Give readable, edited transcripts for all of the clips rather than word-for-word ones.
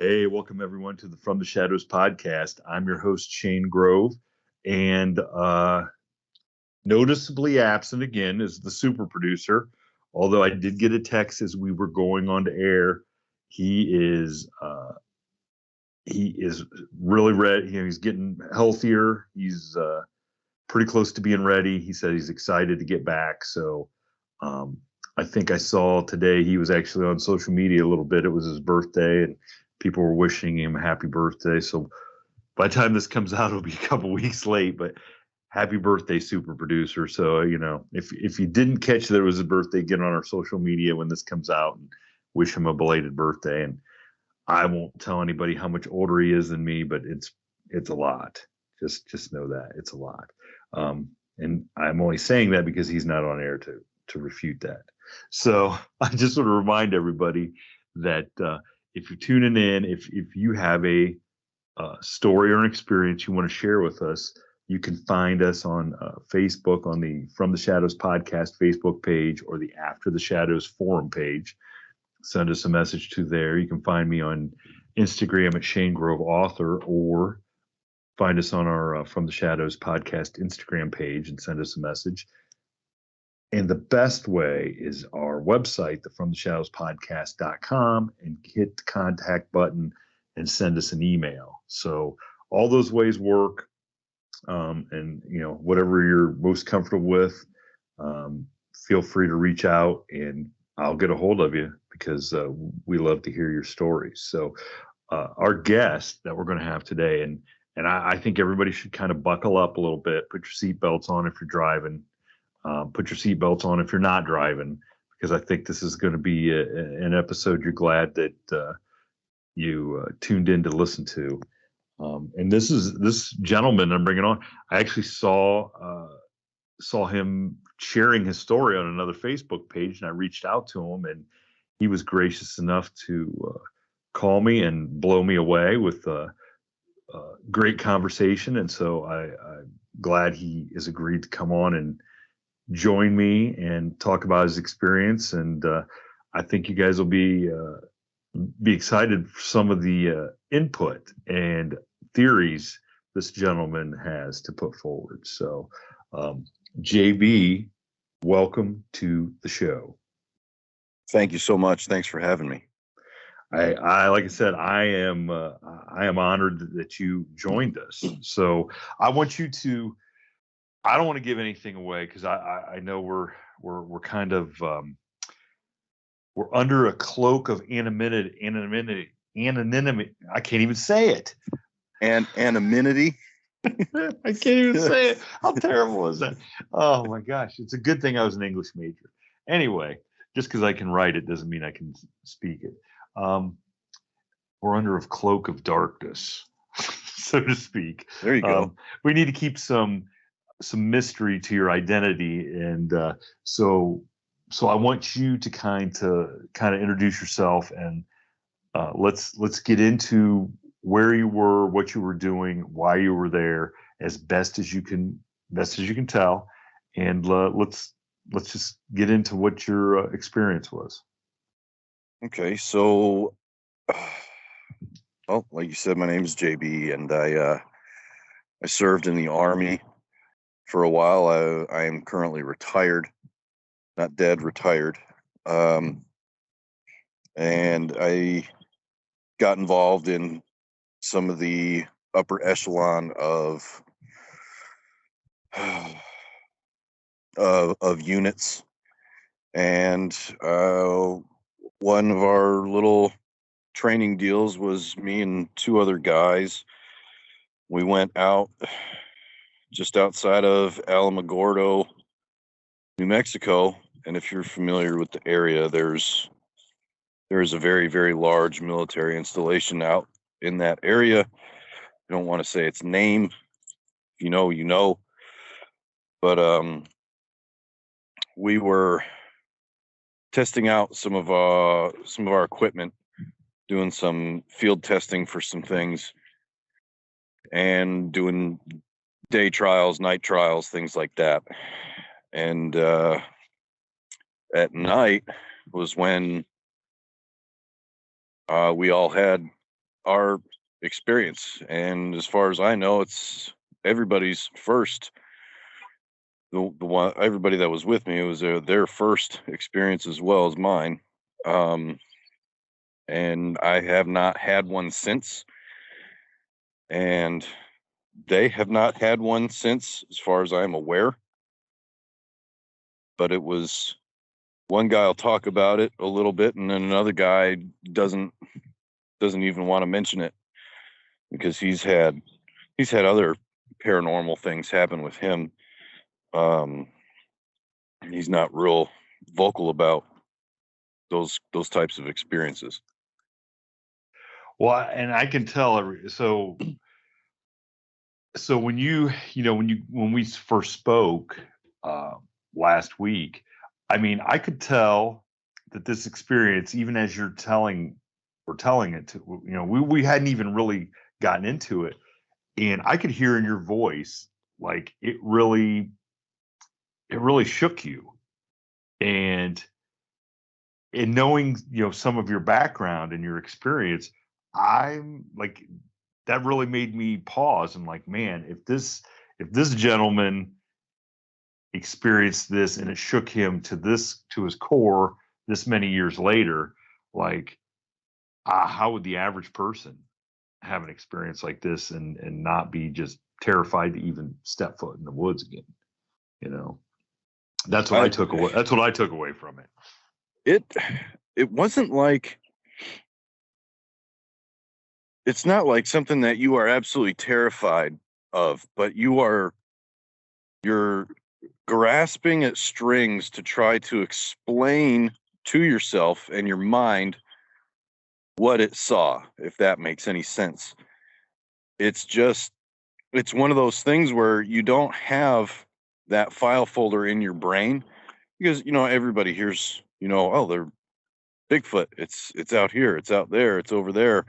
Hey, welcome everyone to the From the Shadows podcast. I'm your host, Shane Grove, and noticeably absent again is the super producer. Although I did get a text as we were going on to air, he is really ready. He's getting healthier. He's pretty close to being ready. He said he's excited to get back. So I think I saw today he was actually on social media a little bit. It was his birthday, and people were wishing him a happy birthday. So by the time this comes out, it'll be a couple weeks late, but happy birthday, super producer. So, if you didn't catch that it was his birthday, get on our social media when this comes out and wish him a belated birthday. And I won't tell anybody how much older he is than me, but it's a lot. Just know that it's a lot. And I'm only saying that because he's not on air to refute that. So I just want to remind everybody that if you're tuning in, if you have a story or an experience you want to share with us, you can find us on Facebook on the From the Shadows podcast Facebook page or the After the Shadows forum page. Send us a message to there. You can find me on Instagram at Shane Grove Author, or find us on our From the Shadows podcast Instagram page and send us a message. And the best way is our website, the FromTheShadowsPodcast.com, and hit the contact button and send us an email. So all those ways work. And whatever you're most comfortable with, feel free to reach out and I'll get a hold of you, because we love to hear your stories. So our guest that we're going to have today, and I think everybody should kind of buckle up a little bit, put your seatbelts on if you're driving, put your seatbelts on if you're not driving, because I think this is going to be an episode you're glad that you tuned in to listen to. And this gentleman I'm bringing on, I actually saw him sharing his story on another Facebook page, and I reached out to him, and he was gracious enough to call me and blow me away with a great conversation. And so I'm glad he has agreed to come on and join me and talk about his experience. And I think you guys will be excited for some of the input and theories this gentleman has to put forward. So, JB, welcome to the show. Thank you so much. Thanks for having me. I like I said, I am honored that you joined us. So I want you to, I don't want to give anything away, because I know we're kind of we're under a cloak of anonymity. I can't even say it. And anonymity. I can't even say it. How terrible is that? Oh my gosh. It's a good thing I was an English major. Anyway, just because I can write it doesn't mean I can speak it. We're under a cloak of darkness, so to speak. There you go. We need to keep some mystery to your identity. And so I want you to kind of introduce yourself, and let's get into where you were, what you were doing, why you were there, as best as you can tell, and let's just get into what your experience was. Okay, so, well, like you said, my name is JB, and I served in the Army for a while. I am currently retired, not dead, retired, and I got involved in some of the upper echelon of units, and one of our little training deals was me and two other guys. We went out just outside of Alamogordo, New Mexico, and if you're familiar with the area, there's a very, very large military installation out in that area. I don't want to say its name. If you know, you know. But we were testing out some of our equipment, doing some field testing for some things, and doing day trials, night trials, things like that. And at night was when we all had our experience. And as far as I know, it's everybody's first. The one, everybody that was with me, it was their first experience as well as mine. Um, and I have not had one since, and they have not had one since, as far as I am aware. But it was one guy will talk about it a little bit, and then another guy doesn't even want to mention it because he's had other paranormal things happen with him. Um, he's not real vocal about those types of experiences. Well, and I can tell so when we first spoke uh, last week, I mean, I could tell that this experience, even as you're telling it to, we hadn't even really gotten into it, and I could hear in your voice like it really shook you, and in knowing some of your background and your experience, I'm like, that really made me pause. I'm like, man, if this gentleman experienced this and it shook him to his core this many years later, like, how would the average person have an experience like this and not be just terrified to even step foot in the woods again? You know, that's what I I took away. That's what I took away from it. it it wasn't like, it's not like something that you are absolutely terrified of, but you're grasping at strings to try to explain to yourself and your mind what it saw, if that makes any sense. It's just, it's one of those things where you don't have that file folder in your brain because everybody hears, oh, they're Bigfoot, it's out here, it's out there, it's over there.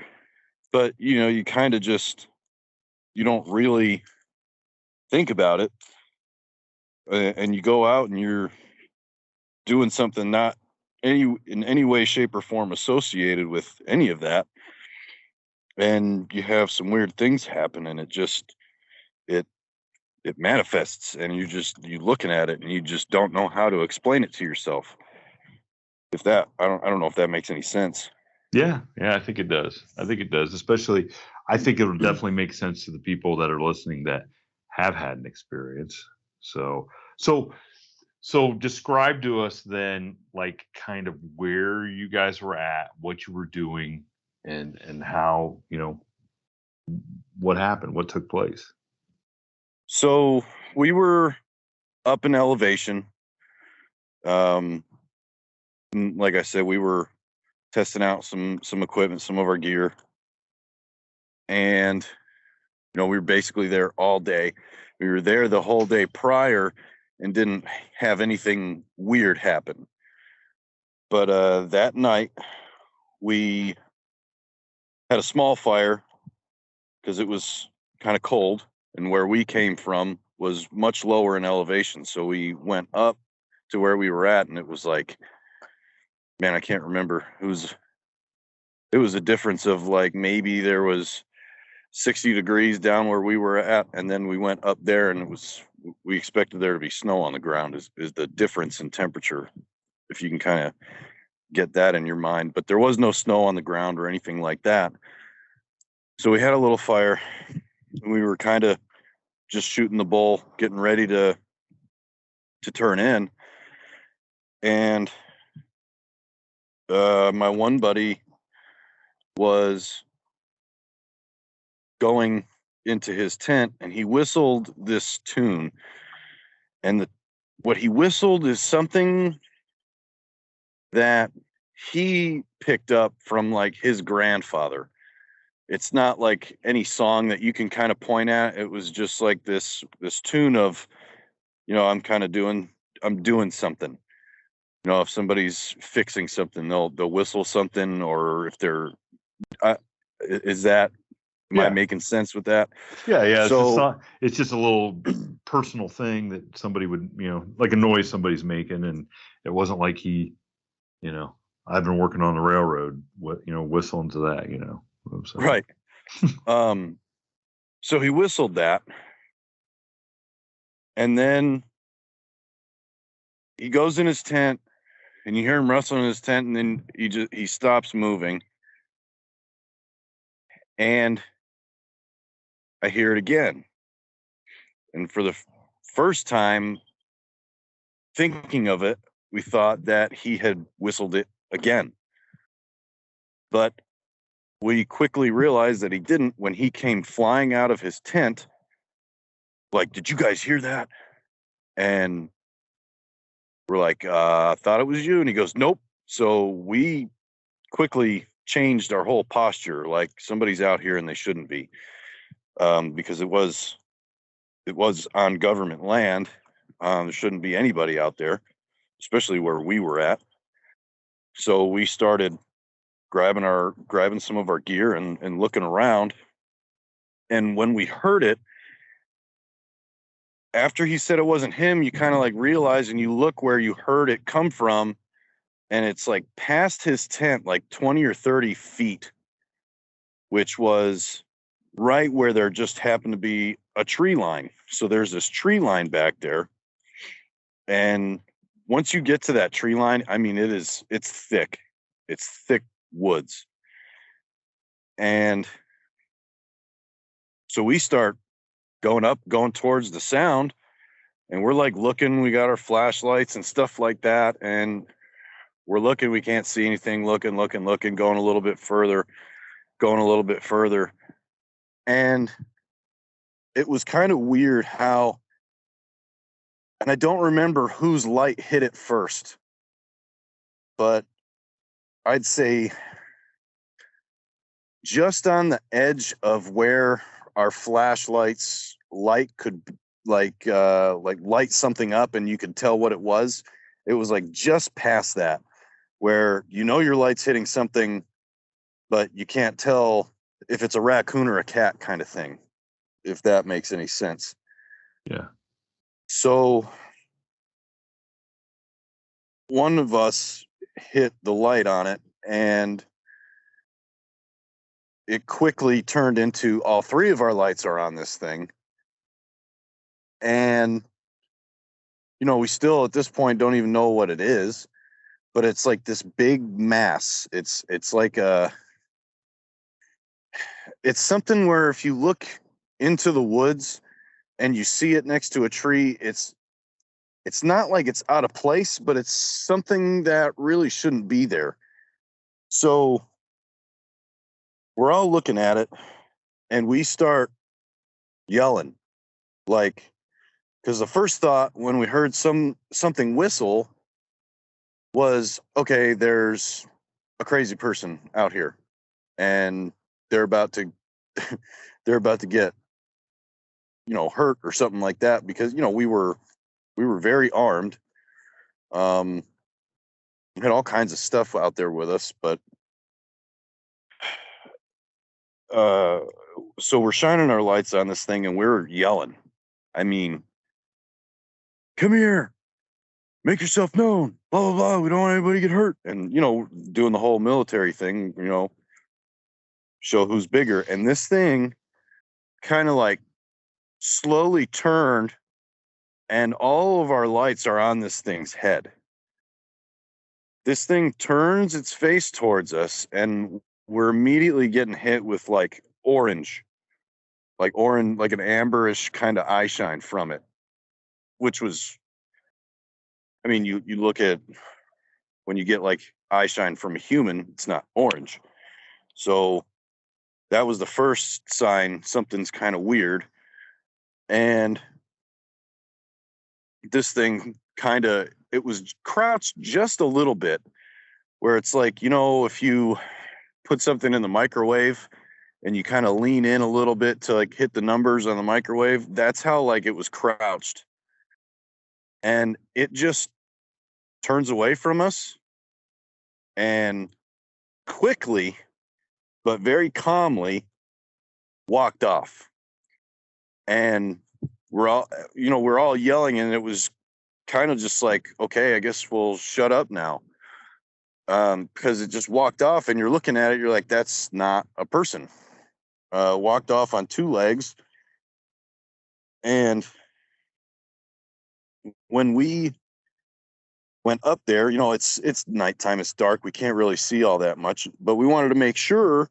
But you kind of just, you don't really think about it, and you go out and you're doing something not in any way, shape, or form associated with any of that, and you have some weird things happen, and it it manifests, and you looking at it and you just don't know how to explain it to yourself. If that, I don't know if that makes any sense. Yeah, yeah, I think it does. I think it does. Especially, I think it'll definitely make sense to the people that are listening that have had an experience. So, so, so describe to us then, like, kind of where you guys were at, what you were doing, and how, what happened, what took place. So we were up in elevation. um like I said, we were testing out some equipment, some of our gear, and we were basically there all day. We were there the whole day prior and didn't have anything weird happen. But that night we had a small fire because it was kind of cold, and where we came from was much lower in elevation. So we went up to where we were at, and it was like, man, I can't remember. It was a difference of like, maybe there was 60 degrees down where we were at, and then we went up there and we expected there to be snow on the ground, is the difference in temperature, if you can kind of get that in your mind. But there was no snow on the ground or anything like that. So we had a little fire, and we were kind of just shooting the bull, getting ready to turn in. And my one buddy was going into his tent, and he whistled this tune. And what he whistled is something that he picked up from like his grandfather. It's not like any song that you can kind of point at. It was just like this tune of, I'm doing something. If somebody's fixing something, they'll whistle something, or if they're, is that, am I Yeah, making sense with that? yeah, yeah. So It's just a little personal thing that somebody would, like a noise somebody's making, and it wasn't like he, I've been working on the railroad, whistling to that. I'm sorry. Right. So he whistled that, and then he goes in his tent, and you hear him rustling in his tent, and then he stops moving, and I hear it again. And for the first time thinking of it, we thought that he had whistled it again. But we quickly realized that he didn't when he came flying out of his tent. Like, did you guys hear that? And we're like, I thought it was you. And he goes, nope. So we quickly changed our whole posture, like somebody's out here and they shouldn't be, because it was on government land. There shouldn't be anybody out there, especially where we were at. So we started grabbing some of our gear and looking around. And when we heard it, after he said it wasn't him, you kind of like realize and you look where you heard it come from, and it's like past his tent, like 20 or 30 feet, which was right where there just happened to be a tree line. So there's this tree line back there. And once you get to that tree line, I mean, it's thick. It's thick woods. And so we start going towards the sound, and we're like looking, we got our flashlights and stuff like that. And we're looking, we can't see anything, looking, going a little bit further. And it was kind of weird how, and I don't remember whose light hit it first, but I'd say just on the edge of where our flashlights light could like light something up and you could tell what it was. It was like just past that, where your light's hitting something, but you can't tell if it's a raccoon or a cat kind of thing, if that makes any sense. Yeah. So one of us hit the light on it, and it quickly turned into all three of our lights are on this thing. And, we still at this point don't even know what it is, but it's like this big mass. It's like it's something where if you look into the woods and you see it next to a tree, it's not like it's out of place, but it's something that really shouldn't be there. So we're all looking at it, and we start yelling, like, because the first thought when we heard something whistle was, okay, there's a crazy person out here, and they're about to get hurt or something like that, because we were very armed. We had all kinds of stuff out there with us, but so we're shining our lights on this thing and we're yelling. I mean, come here, make yourself known, blah, blah, blah. We don't want anybody to get hurt. And, doing the whole military thing, show who's bigger. And this thing kind of like slowly turned, and all of our lights are on this thing's head. This thing turns its face towards us, and we're immediately getting hit with like orange, like an amberish kind of eye shine from it, which was, I mean, you look at when you get like eye shine from a human, it's not orange. So that was the first sign something's kind of weird. And this thing it was crouched just a little bit, where it's like, if you put something in the microwave and you kind of lean in a little bit to like hit the numbers on the microwave, that's how like it was crouched. And it just turns away from us and quickly, but very calmly, walked off. And we're all yelling, and it was kind of just like, okay, I guess we'll shut up now. because it just walked off, and you're looking at it, you're like, that's not a person. Walked off on two legs. And when we went up there, it's nighttime, it's dark, we can't really see all that much, but we wanted to make sure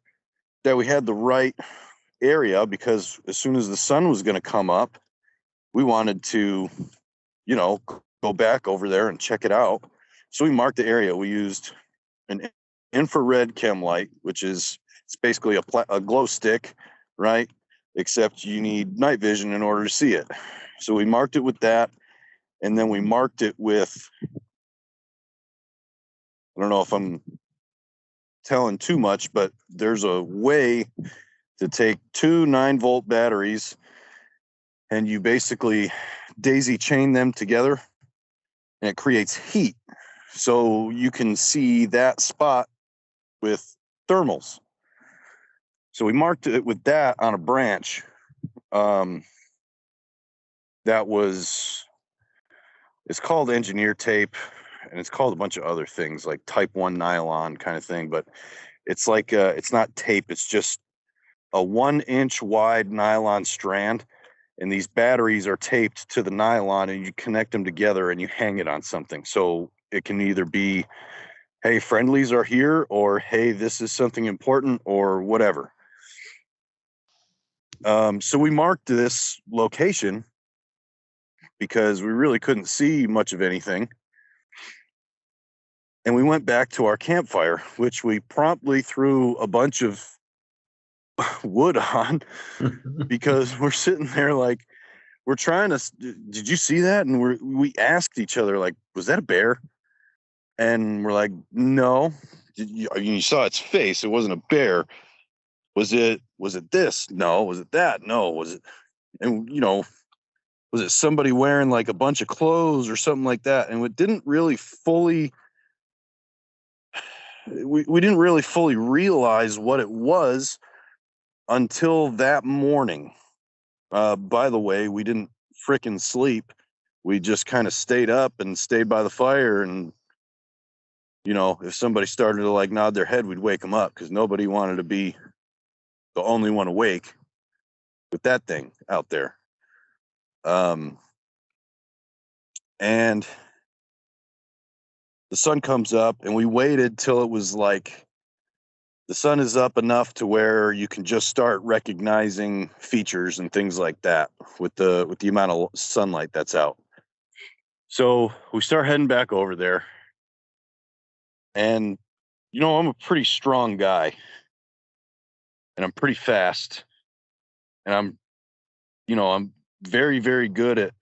that we had the right area, because as soon as the sun was going to come up, we wanted to, go back over there and check it out. So we marked the area. We used an infrared chem light, which is, it's basically a glow stick, right? Except you need night vision in order to see it. So we marked it with that, and then we marked it with, I don't know if I'm telling too much, but there's a way to take two 9-volt batteries, and you basically daisy chain them together, and it creates heat. So you can see that spot with thermals. So we marked it with that on a branch. It's called engineer tape, and it's called a bunch of other things like type 1 nylon kind of thing, but it's like, it's not tape, it's just a 1-inch wide nylon strand, and these batteries are taped to the nylon, and you connect them together and you hang it on something. So it can either be, hey, friendlies are here, or hey, this is something important, or whatever. So we marked this location because we really couldn't see much of anything. And we went back to our campfire, which we promptly threw a bunch of wood on, because we're sitting there like, we're trying to, did you see that? And we asked each other, like, was that a bear? And we're like, no. You saw its face. It wasn't a bear. Was it this? No. Was it that? No. Was it, and was it somebody wearing like a bunch of clothes or something like that? And it didn't really fully, we didn't really fully realize what it was until that morning. By the way, we didn't frickin' sleep. We just kind of stayed up and stayed by the fire, and if somebody started to like nod their head, we'd wake them up, because nobody wanted to be the only one awake with that thing out there. And the sun comes up, and we waited till it was like, the sun is up enough to where you can just start recognizing features and things like that with the amount of sunlight that's out. So we start heading back over there, and I'm a pretty strong guy, and I'm pretty fast, and I'm very, very good at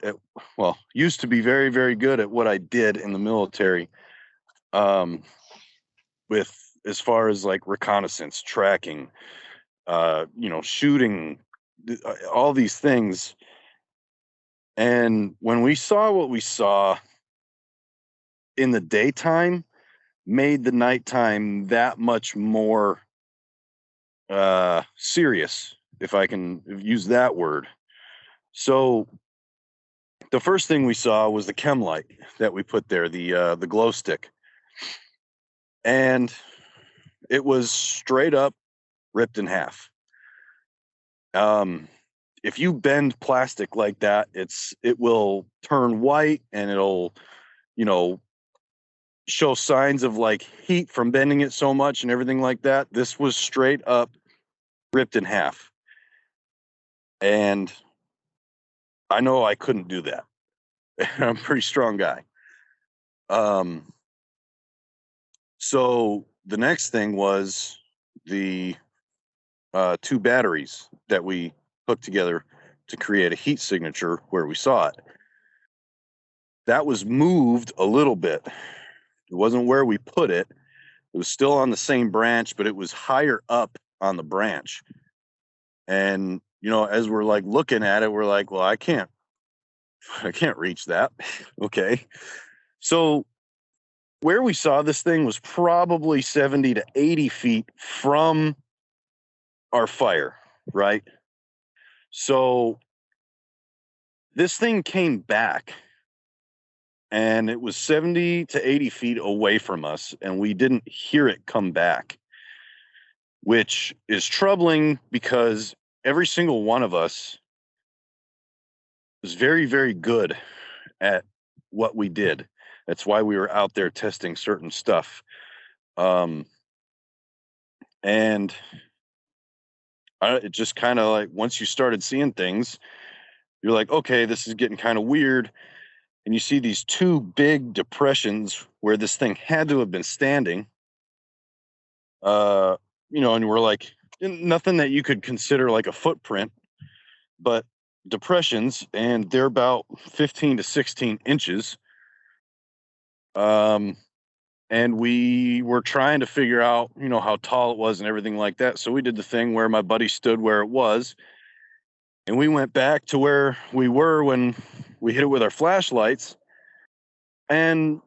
well, used to be very, very good at what I did in the military, with, as far as like reconnaissance, tracking, shooting, all these things. And when we saw what we saw in the daytime, made the nighttime that much more serious, if I can use that word. So the first thing we saw was the chem light that we put there, the glow stick, and it was straight up ripped in half. If you bend plastic like that, it will turn white, and it'll, show signs of like heat from bending it so much and everything like that. This was straight up ripped in half. And I know I couldn't do that. I'm a pretty strong guy. So the next thing was the two batteries that we hooked together to create a heat signature where we saw it. That was moved a little bit. It wasn't where we put it. It was still on the same branch, but it was higher up on the branch. And, as we're like looking at it, we're like, well, I can't reach that. Okay. So where we saw this thing was probably 70 to 80 feet from our fire, right? So this thing came back and it was 70 to 80 feet away from us, and we didn't hear it come back, which is troubling because every single one of us was very, very good at what we did. That's why we were out there testing certain stuff. And it just kind of like, once you started seeing things, you're like, okay, this is getting kind of weird. And you see these two big depressions where this thing had to have been standing. And we're like, nothing that you could consider like a footprint, but depressions, and they're about 15 to 16 inches. And we were trying to figure out, how tall it was and everything like that. So we did the thing where my buddy stood where it was, and we went back to where we were when we hit it with our flashlights. And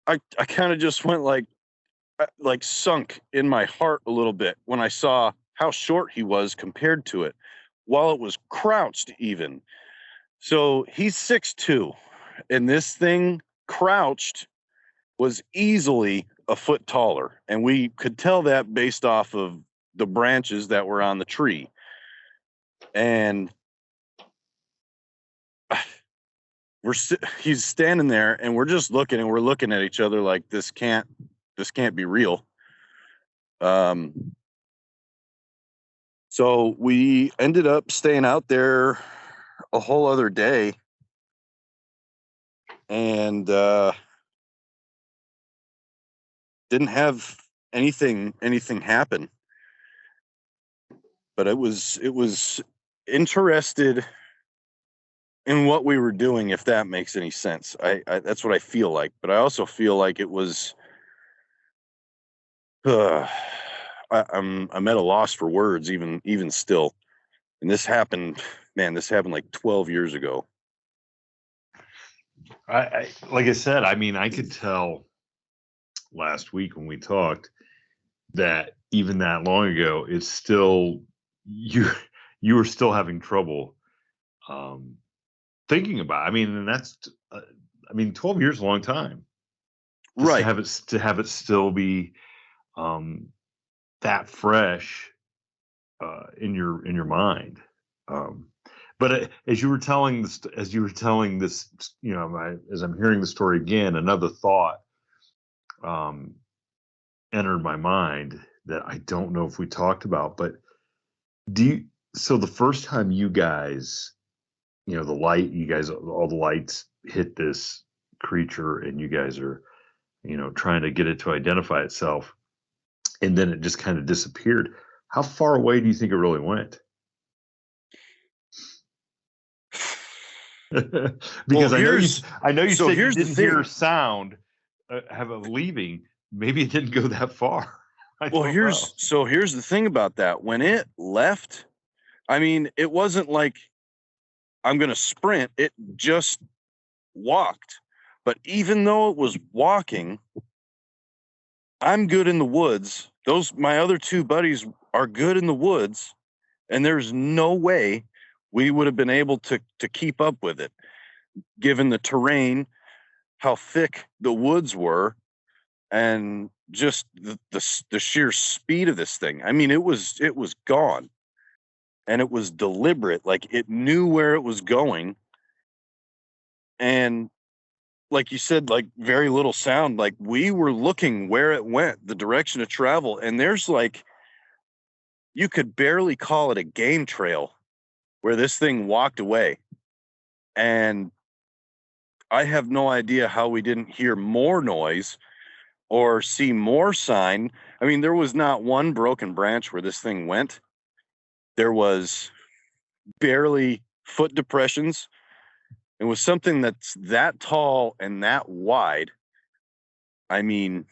I kind of just went like sunk in my heart a little bit when I saw how short he was compared to it, while it was crouched even. So he's 6'2", and this thing crouched was easily a foot taller. And we could tell that based off of the branches that were on the tree. And he's standing there, and we're just looking, and we're looking at each other like, this can't be real. So we ended up staying out there a whole other day, and didn't have anything happen. But it was interested in what we were doing, if that makes any sense. I that's what I feel like. But I also feel like it was I'm at a loss for words even still. And this happened like 12 years ago. I like I said, I mean, I could tell last week when we talked that even that long ago, it's still you were still having trouble thinking about. I mean, and that's 12 years is a long time. Just Right. to have it still be that fresh in your mind. But as you were telling this, as I'm hearing the story again, another thought entered my mind that I don't know if we talked about. But so the first time you guys, all the lights hit this creature, and you guys are, trying to get it to identify itself, and then it just kind of disappeared. How far away do you think it really went? Because I know you said you didn't hear sound have a leaving. Maybe it didn't go that far. Here's the thing about that. When it left, I mean, it wasn't like I'm going to sprint. It just walked. But even though it was walking, I'm good in the woods. My other two buddies are good in the woods, and there's no way we would have been able to keep up with it, given the terrain, how thick the woods were, and just the sheer speed of this thing. I mean, it was gone, and it was deliberate. Like, it knew where it was going, and like you said, like, very little sound. Like, we were looking where it went, the direction of travel, and there's like, you could barely call it a game trail where this thing walked away. And I have no idea how we didn't hear more noise or see more sign. I mean, there was not one broken branch where this thing went. There was barely foot depressions. It was something that's that tall and that wide. I mean,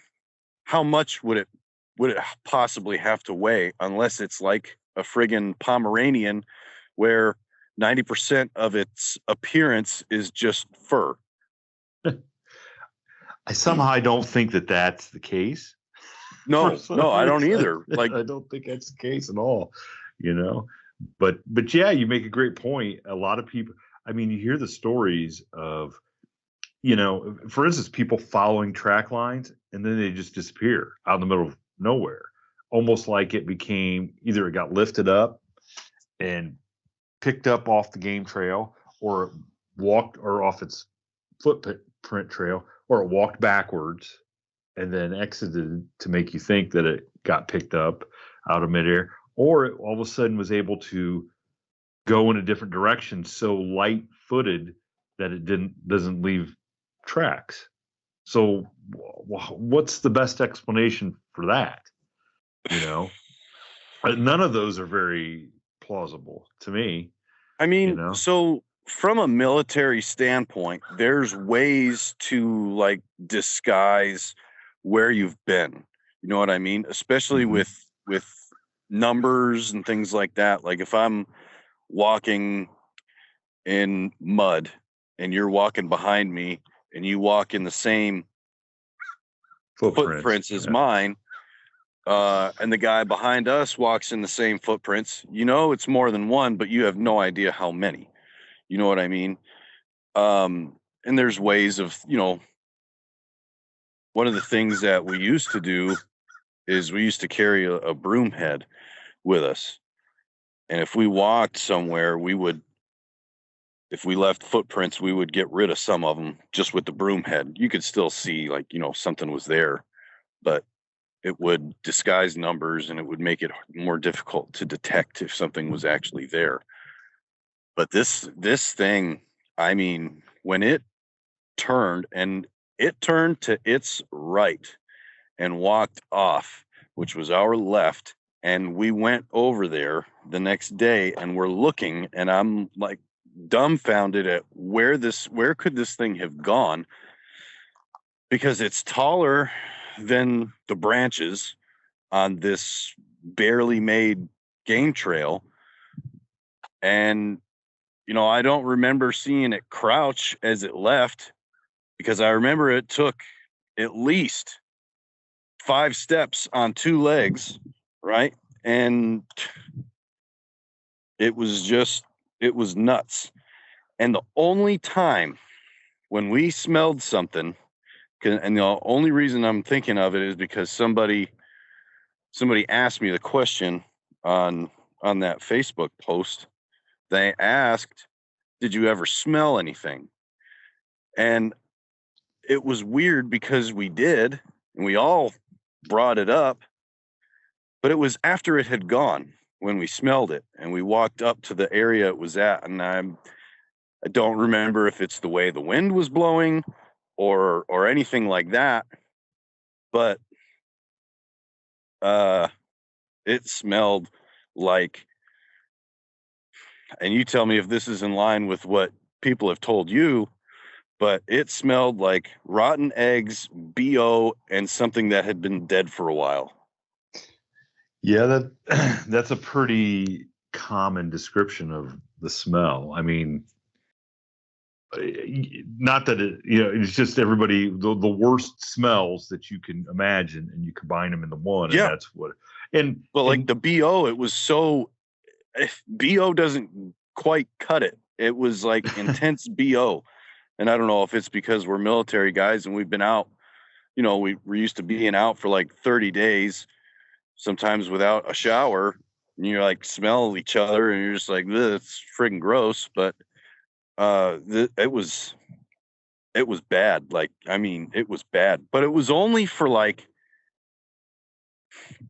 how much would it possibly have to weigh, unless it's like a friggin' Pomeranian where 90% of its appearance is just fur? I don't think that that's the case. No, I don't either. Like, I don't think that's the case at all, but yeah, you make a great point. A lot of people, I mean, you hear the stories of, for instance, people following track lines and then they just disappear out in the middle of nowhere, almost like it became either it got lifted up and picked up off the game trail, or it walked or off its footprint trail, or it walked backwards and then exited to make you think that it got picked up out of midair, or it all of a sudden was able to go in a different direction so light footed that it doesn't leave tracks. So what's the best explanation for that? None of those are very plausible to me. I mean, so from a military standpoint, there's ways to like disguise where you've been. You know what I mean? Especially with numbers and things like that. Like if I'm walking in mud and you're walking behind me and you walk in the same footprints as mine, and the guy behind us walks in the same footprints, it's more than one, but you have no idea how many. You know what I mean? And there's ways of, one of the things that we used to do is we used to carry a broom head with us. And if we walked somewhere, if we left footprints, we would get rid of some of them just with the broom head. You could still see like, something was there, but it would disguise numbers and it would make it more difficult to detect if something was actually there. But this thing, I mean, when it turned to its right and walked off, which was our left, and we went over there the next day and we're looking, and I'm like dumbfounded at where could this thing have gone, because it's taller than the branches on this barely made game trail. And, I don't remember seeing it crouch as it left, because I remember it took at least 5 steps on 2 legs, right? And it was nuts. And the only time when we smelled something, and the only reason I'm thinking of it is because somebody asked me the question on that Facebook post. They asked, "Did you ever smell anything?" And it was weird because we did, and we all brought it up, but it was after it had gone when we smelled it, and we walked up to the area it was at, and I don't remember if it's the way the wind was blowing or anything like that, but it smelled like, and you tell me if this is in line with what people have told you, but it smelled like rotten eggs, BO, and something that had been dead for a while. Yeah, that's a pretty common description of the smell. I mean, not that it's just everybody, the worst smells that you can imagine, and you combine them into one, and that's what. But like the BO, it was so, BO doesn't quite cut it. It was like intense BO. And I don't know if it's because we're military guys and we've been out, we're used to being out for like 30 days, sometimes without a shower, and you're like smell each other and you're just like, it's friggin' gross. But it was bad. Like, I mean, it was bad, but it was only for like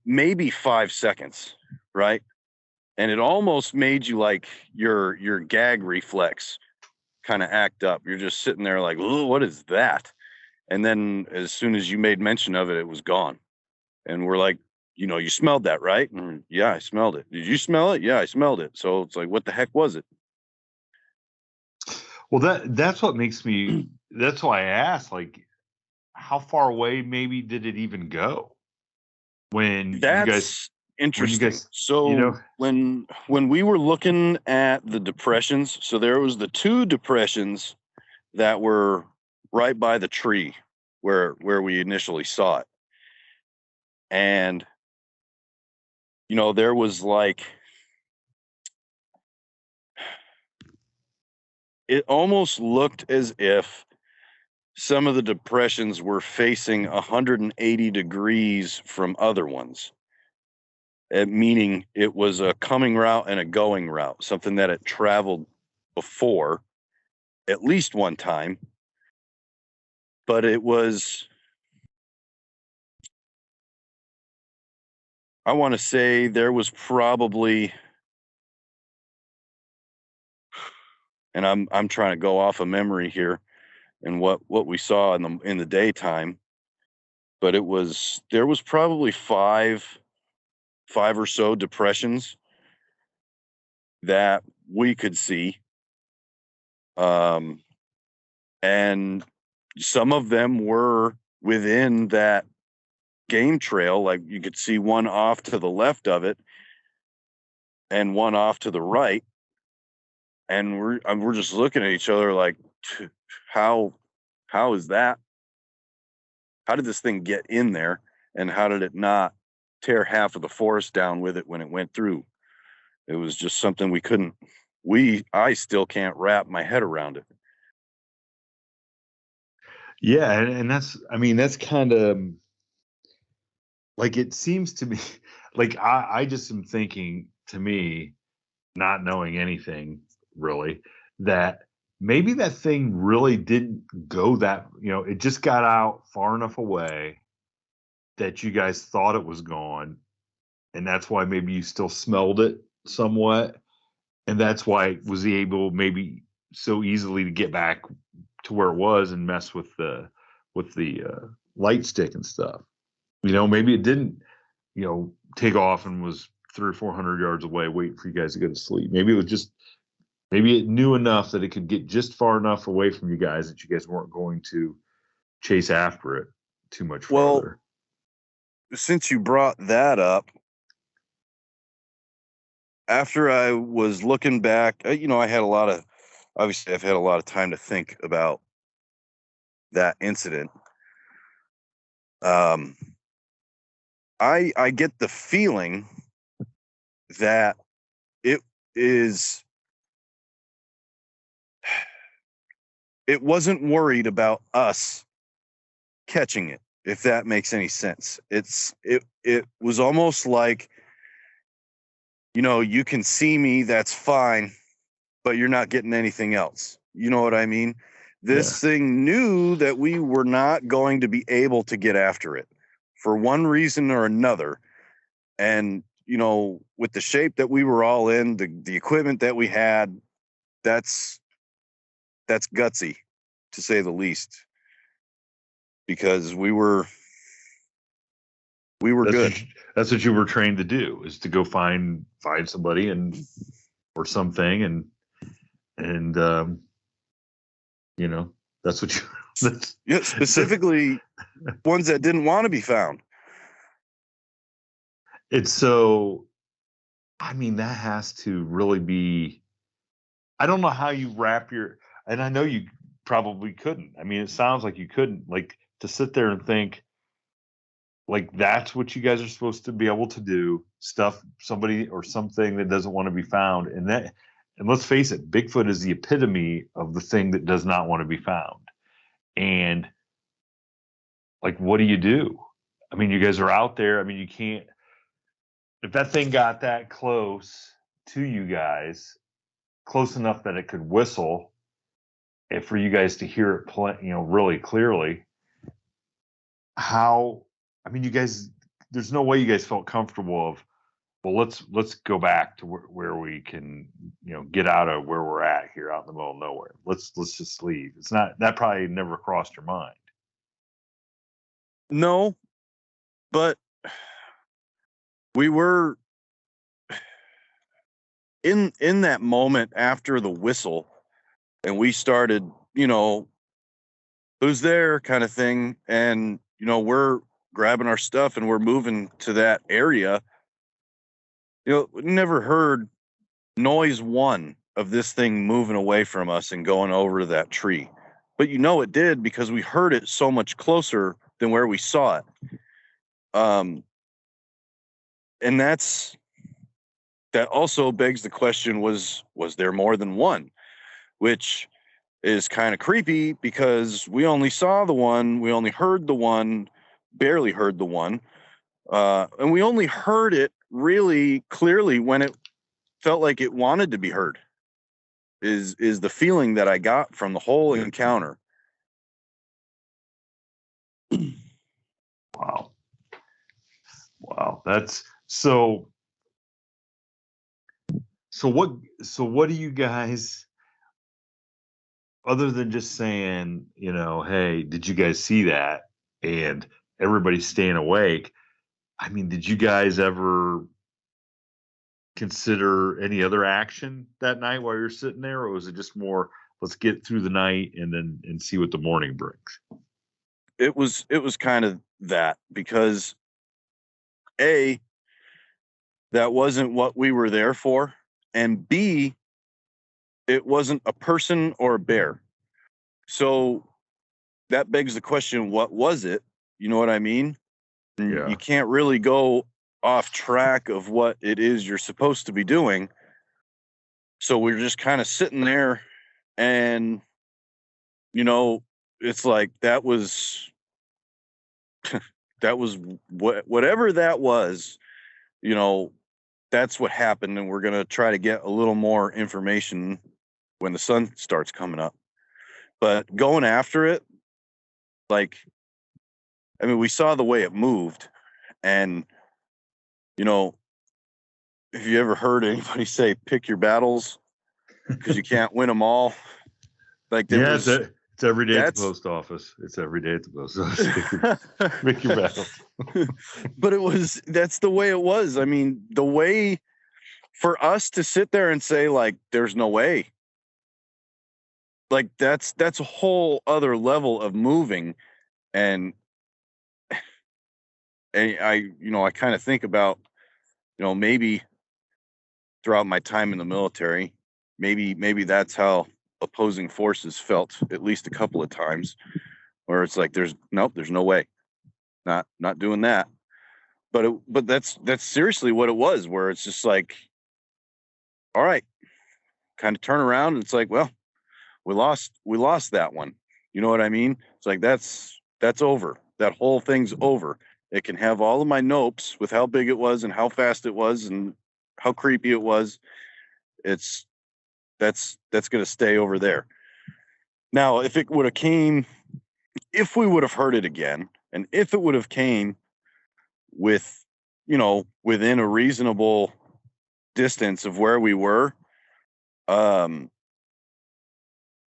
maybe 5 seconds, right? And it almost made you like your gag reflex kind of act up. You're just sitting there like, oh, what is that? And then as soon as you made mention of it, it was gone. And we're like, you smelled that, right? And yeah, I smelled it. Did you smell it? Yeah, I smelled it. So it's like, what the heck was it? Well, that's what makes me, that's why I asked, like, how far away maybe did it even go? When that's you guys interesting. When we were looking at the depressions, so there was the 2 depressions that were right by the tree where we initially saw it. And there was like, it almost looked as if some of the depressions were facing 180 degrees from other ones, meaning it was a coming route and a going route, something that it traveled before at least one time. But it was, I want to say there was probably, and I'm trying to go off of memory here and what we saw in the daytime, but there was probably five or so depressions that we could see. And some of them were within that game trail. Like you could see one off to the left of it and one off to the right. And we're just looking at each other like, how is that? How did this thing get in there? And how did it not tear half of the forest down with it when it went through? It was just something I still can't wrap my head around it. Yeah, and that's kind of like, it seems to me like I just am thinking, to me, not knowing anything really, that maybe that thing really didn't go that, it just got out far enough away that you guys thought it was gone, and that's why maybe you still smelled it somewhat, and that's why it was able maybe so easily to get back to where it was and mess with the light stick and stuff. Maybe it didn't, take off and was 300 or 400 yards away waiting for you guys to go to sleep. Maybe it knew enough that it could get just far enough away from you guys that you guys weren't going to chase after it too much farther. Well, since you brought that up, after I was looking back, I've had a lot of time to think about that incident. I get the feeling that it wasn't worried about us catching it, if that makes any sense. It was almost like, you can see me, that's fine, but you're not getting anything else. You know what I mean? This thing knew that we were not going to be able to get after it for one reason or another. And, with the shape that we were all in, the equipment that we had, that's gutsy, to say the least, because we were good. That's what you were trained to do, is to go find somebody or something, and that's what you specifically ones that didn't want to be found. It's so, that has to really be, I don't know how you and I know you probably couldn't. It sounds like you couldn't, like, to sit there and think, like, that's what you guys are supposed to be able to do, stuff somebody or something that doesn't want to be found. And let's face it, Bigfoot is the epitome of the thing that does not want to be found. And, like, what do? You guys are out there. You can't, if that thing got that close to you guys, close enough that it could whistle, and for you guys to hear it really clearly, you guys, there's no way you guys felt comfortable of, well, let's go back to where we can, get out of where we're at here out in the middle of nowhere. Let's just leave. It's not, that probably never crossed your mind. No, but we were in that moment after the whistle, and we started, who's there kind of thing, and we're grabbing our stuff and we're moving to that area. Never heard noise one of this thing moving away from us and going over to that tree, but it did, because we heard it so much closer than where we saw it. And that also begs the question, was there more than one? Which is kind of creepy because we only saw the one, we only heard the one, barely heard the one, and we only heard it really clearly when it felt like it wanted to be heard. Is the feeling that I got from the whole encounter. Wow. Wow. That's so. So what do you guys, other than just saying, hey, did you guys see that? And everybody's staying awake. I mean, did you guys ever consider any other action that night while you're sitting there, or was it just more, let's get through the night and see what the morning brings? It was kind of that, because A, that wasn't what we were there for, and B, it wasn't a person or a bear. So that begs the question, what was it? You know what I mean? And Yeah. you can't really go off track of what it is you're supposed to be doing. So we're just kind of sitting there, and it's like that was whatever that was, you know, that's what happened, and we're going to try to get a little more information when the sun starts coming up. But going after it, like, I mean, we saw the way it moved, and you know, have you ever heard anybody say pick your battles because you can't win them all? Like, there Yeah, was it's every day at the that's post office. It's every day at the post office. Make your battle. but that's the way it was. I mean, the way for us to sit there and say, like, there's no way, like, that's a whole other level of moving. And I kind of think about, maybe throughout my time in the military, maybe that's how opposing forces felt at least a couple of times, where it's like, there's no way, not doing that. But that's seriously what it was, where it's just like, all right, kind of turn around, and it's like, well, we lost that one. You know what I mean? It's like, that's over. That whole thing's over. It can have all of my nopes with how big it was and how fast it was and how creepy it was. It's that's going to stay over there. Now, if we would have heard it again, and if it would have came with, within a reasonable distance of where we were, um,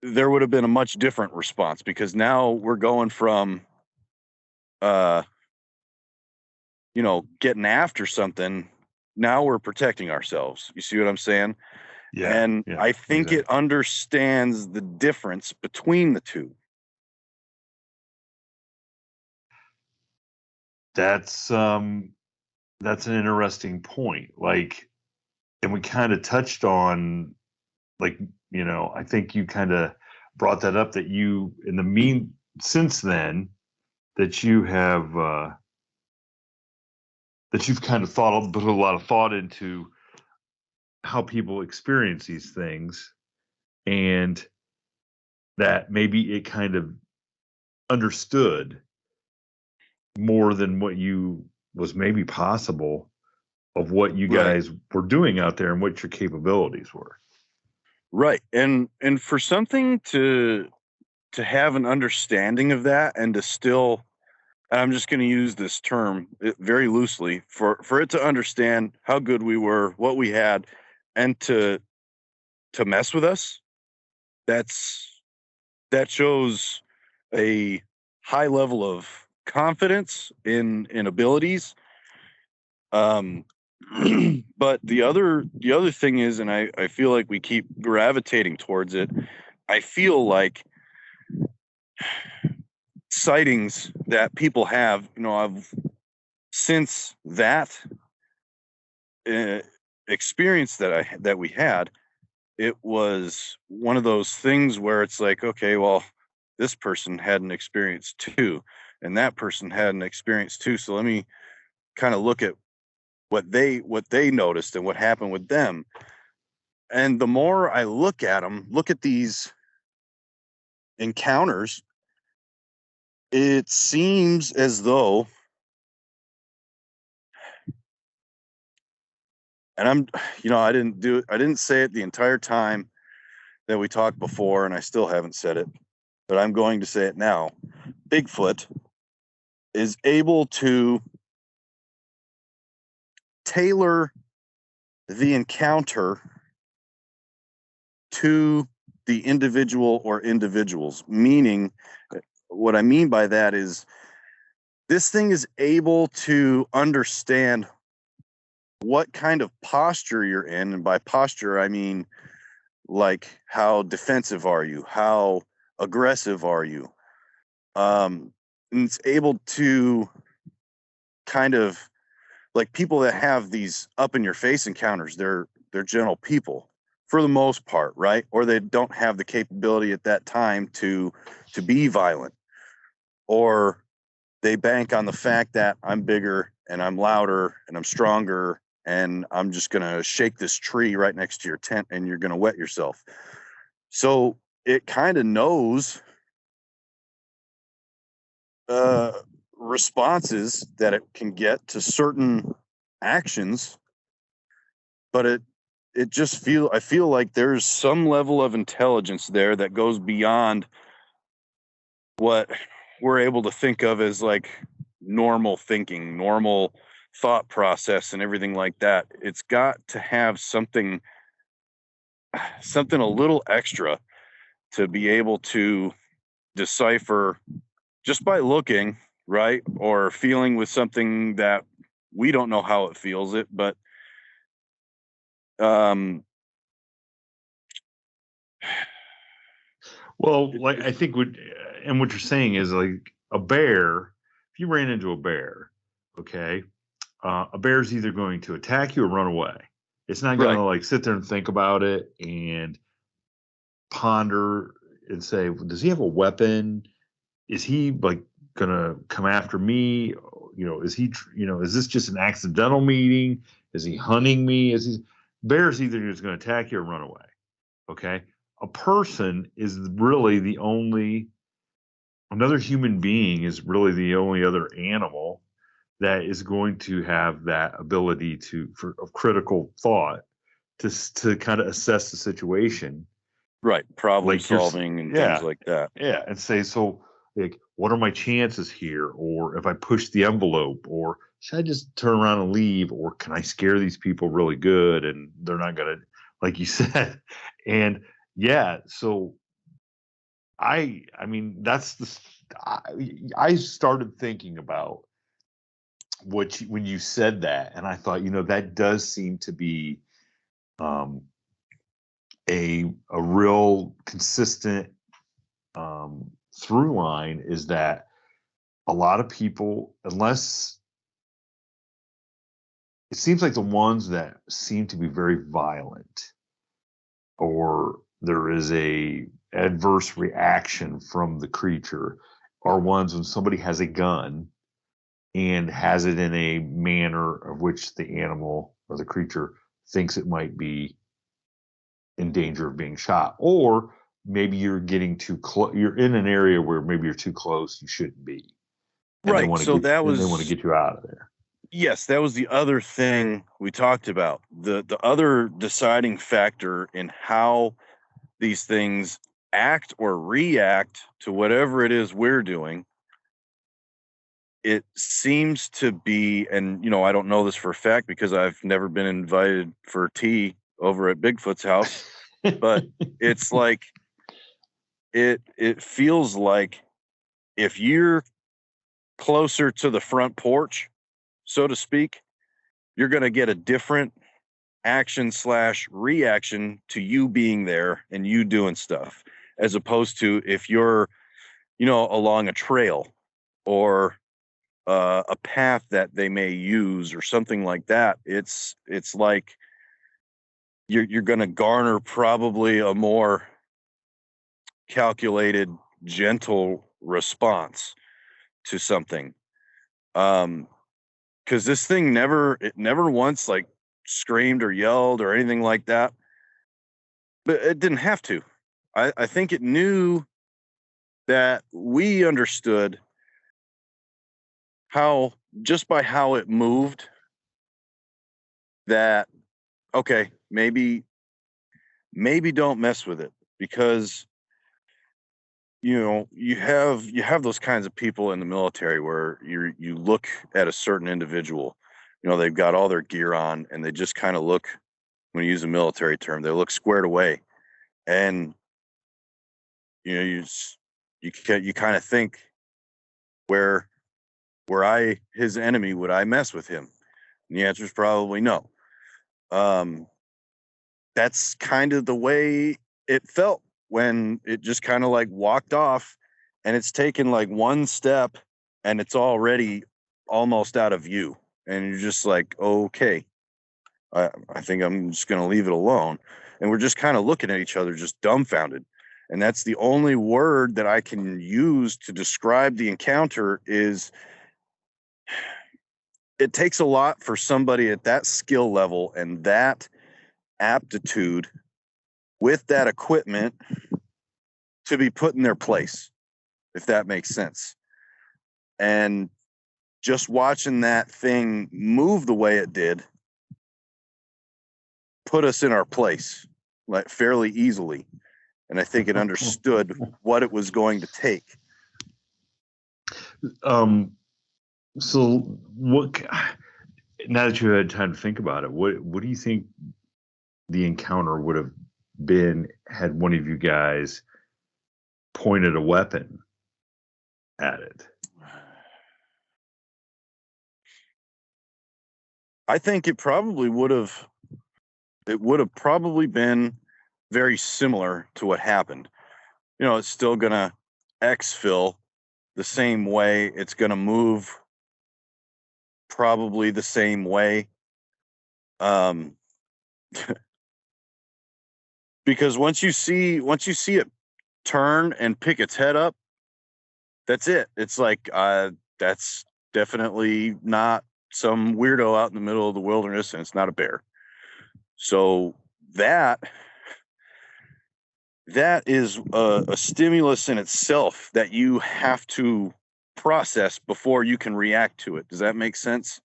there would have been a much different response, because now we're going from, uh, getting after something. Now we're protecting ourselves. You see what I'm saying? Yeah, And yeah, I think it exactly. understands the difference between the two. That's um that's an interesting point. Like, and we kind of touched on, like, I think you kind of brought that up, that you, in the mean since then, that you have that you've kind of put a lot of thought into how people experience these things, and that maybe it kind of understood more than what you was maybe possible, of what you Right. guys were doing out there and what your capabilities were. Right. And for something to have an understanding of that, and to still, and I'm just going to use this term very loosely, for it to understand how good we were, what we had, and to mess with us, that's that shows a high level of confidence in abilities. Um, but the other thing is, and I feel like we keep gravitating towards it. I feel like sightings that people have, I've since that uh, experience that we had, it was one of those things where it's like, okay, well, this person had an experience too, and that person had an experience too. So let me kind of look at what they noticed and what happened with them. And the more I look at them, look at these encounters, it seems as though, and I didn't say it the entire time that we talked before, and I still haven't said it, but I'm going to say it now. Bigfoot is able to tailor the encounter to the individual or individuals. Meaning, what I mean by that is this thing is able to understand what kind of posture you're in. And by posture, I mean, like, how defensive are you? How aggressive are you? And it's able to kind of, like, people that have these up in your face encounters, they're gentle people for the most part, right? Or they don't have the capability at that time to be violent, or they bank on the fact that I'm bigger and I'm louder and I'm stronger and I'm just going to shake this tree right next to your tent and you're going to wet yourself. So it kind of knows responses that it can get to certain actions, but I feel like there's some level of intelligence there that goes beyond what we're able to think of as like normal thinking, normal thought process and everything like that. It's got to have something a little extra to be able to decipher just by looking, right? Or feeling with something that we don't know how it feels it, but Well, like I think what you're saying is like a bear. If you ran into a bear, okay, a bear's either going to attack you or run away. It's not going right, to like sit there and think about it and ponder and say, well, does he have a weapon? Is he like going to come after me? Is he? Is this just an accidental meeting? Is he hunting me? Bear's either just going to attack you or run away. Okay, a person is really the only another human being is really the only other animal that is going to have that ability of critical thought to kind of assess the situation, right, problem like you're solving and things yeah, like that. yeah, and say, so like, what are my chances here? Or if I push the envelope, or should I just turn around and leave, or can I scare these people really good and they're not gonna, like you said. And yeah, so I mean, I started thinking about when you said that, and I thought, that does seem to be um, a real consistent through line, is that a lot of people, unless it seems like the ones that seem to be very violent, or there is a adverse reaction from the creature, are ones when somebody has a gun and has it in a manner of which the animal or the creature thinks it might be in danger of being shot. Or maybe you're getting too close, you're in an area where maybe you're too close, you shouldn't be, and Right. So that they want to was, get you out of there. yes, that was the other thing we talked about. The other deciding factor in how these things act or react to whatever it is we're doing, it seems to be, and I don't know this for a fact because I've never been invited for tea over at Bigfoot's house, but it's like it feels like if you're closer to the front porch, so to speak, you're going to get a different action slash reaction to you being there and you doing stuff, as opposed to if you're, along a trail or a path that they may use or something like that. It's like you're going to garner probably a more calculated, gentle response to something. Because this thing never once like screamed or yelled or anything like that, but it didn't have to. I think it knew that we understood how, just by how it moved, that, okay, maybe don't mess with it, because you have those kinds of people in the military where you look at a certain individual, they've got all their gear on and they just kind of look, when you use a military term, they look squared away, and you kind of think, where his enemy, would I mess with him? And the answer is probably no. That's kind of the way it felt when it just kind of like walked off, and it's taken like one step and it's already almost out of view. And you're just like, okay, I think I'm just going to leave it alone. And we're just kind of looking at each other, just dumbfounded. And that's the only word that I can use to describe the encounter. Is it takes a lot for somebody at that skill level and that aptitude with that equipment to be put in their place, if that makes sense. And just watching that thing move the way it did put us in our place, like, fairly easily. And I think it understood what it was going to take. So what, now that you had time to think about it, what do you think the encounter would have been had one of you guys pointed a weapon at it? I think it would have probably been very similar to what happened. It's still gonna exfil the same way. It's gonna move probably the same way. Because once you see it turn and pick its head up, that's it. It's like, that's definitely not some weirdo out in the middle of the wilderness, and it's not a bear. So that is a stimulus in itself that you have to process before you can react to it. Does that make sense?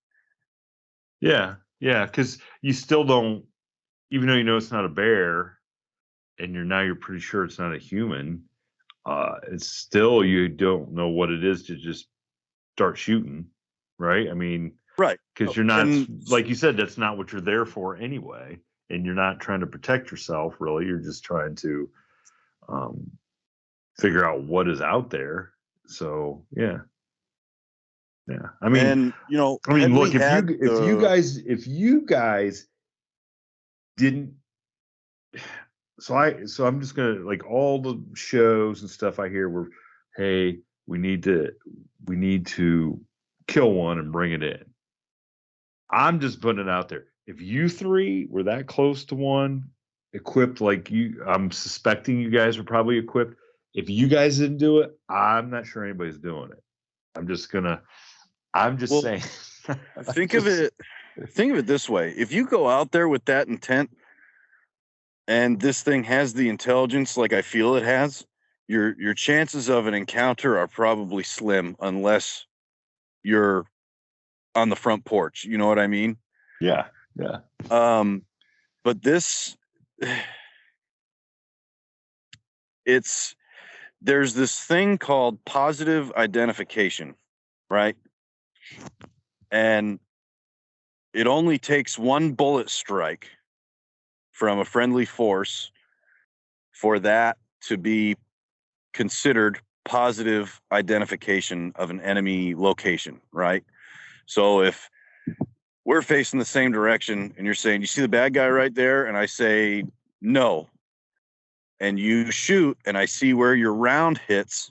Yeah, because you still don't, even though you know it's not a bear, and you're pretty sure it's not a human. It's still, you don't know what it is to just start shooting, right? I mean, Right. because you're not, like you said, that's not what you're there for anyway, and you're not trying to protect yourself, really. You're just trying to figure out what is out there. So yeah. I mean, and look, if you guys didn't, so I'm just gonna, like, all the shows and stuff I hear were, hey, we need to kill one and bring it in. I'm just putting it out there. If you three were that close to one, equipped like you, I'm suspecting you guys are probably equipped. If you guys didn't do it, I'm not sure anybody's doing it. I'm just saying. Think of it this way. If you go out there with that intent, and this thing has the intelligence like I feel it has, your chances of an encounter are probably slim, unless you're on the front porch. You know what I mean? Yeah. But this, there's this thing called positive identification, right? And it only takes one bullet strike from a friendly force for that to be considered positive identification of an enemy location, right? So if we're facing the same direction and you're saying, you see the bad guy right there? And I say, no. And you shoot and I see where your round hits,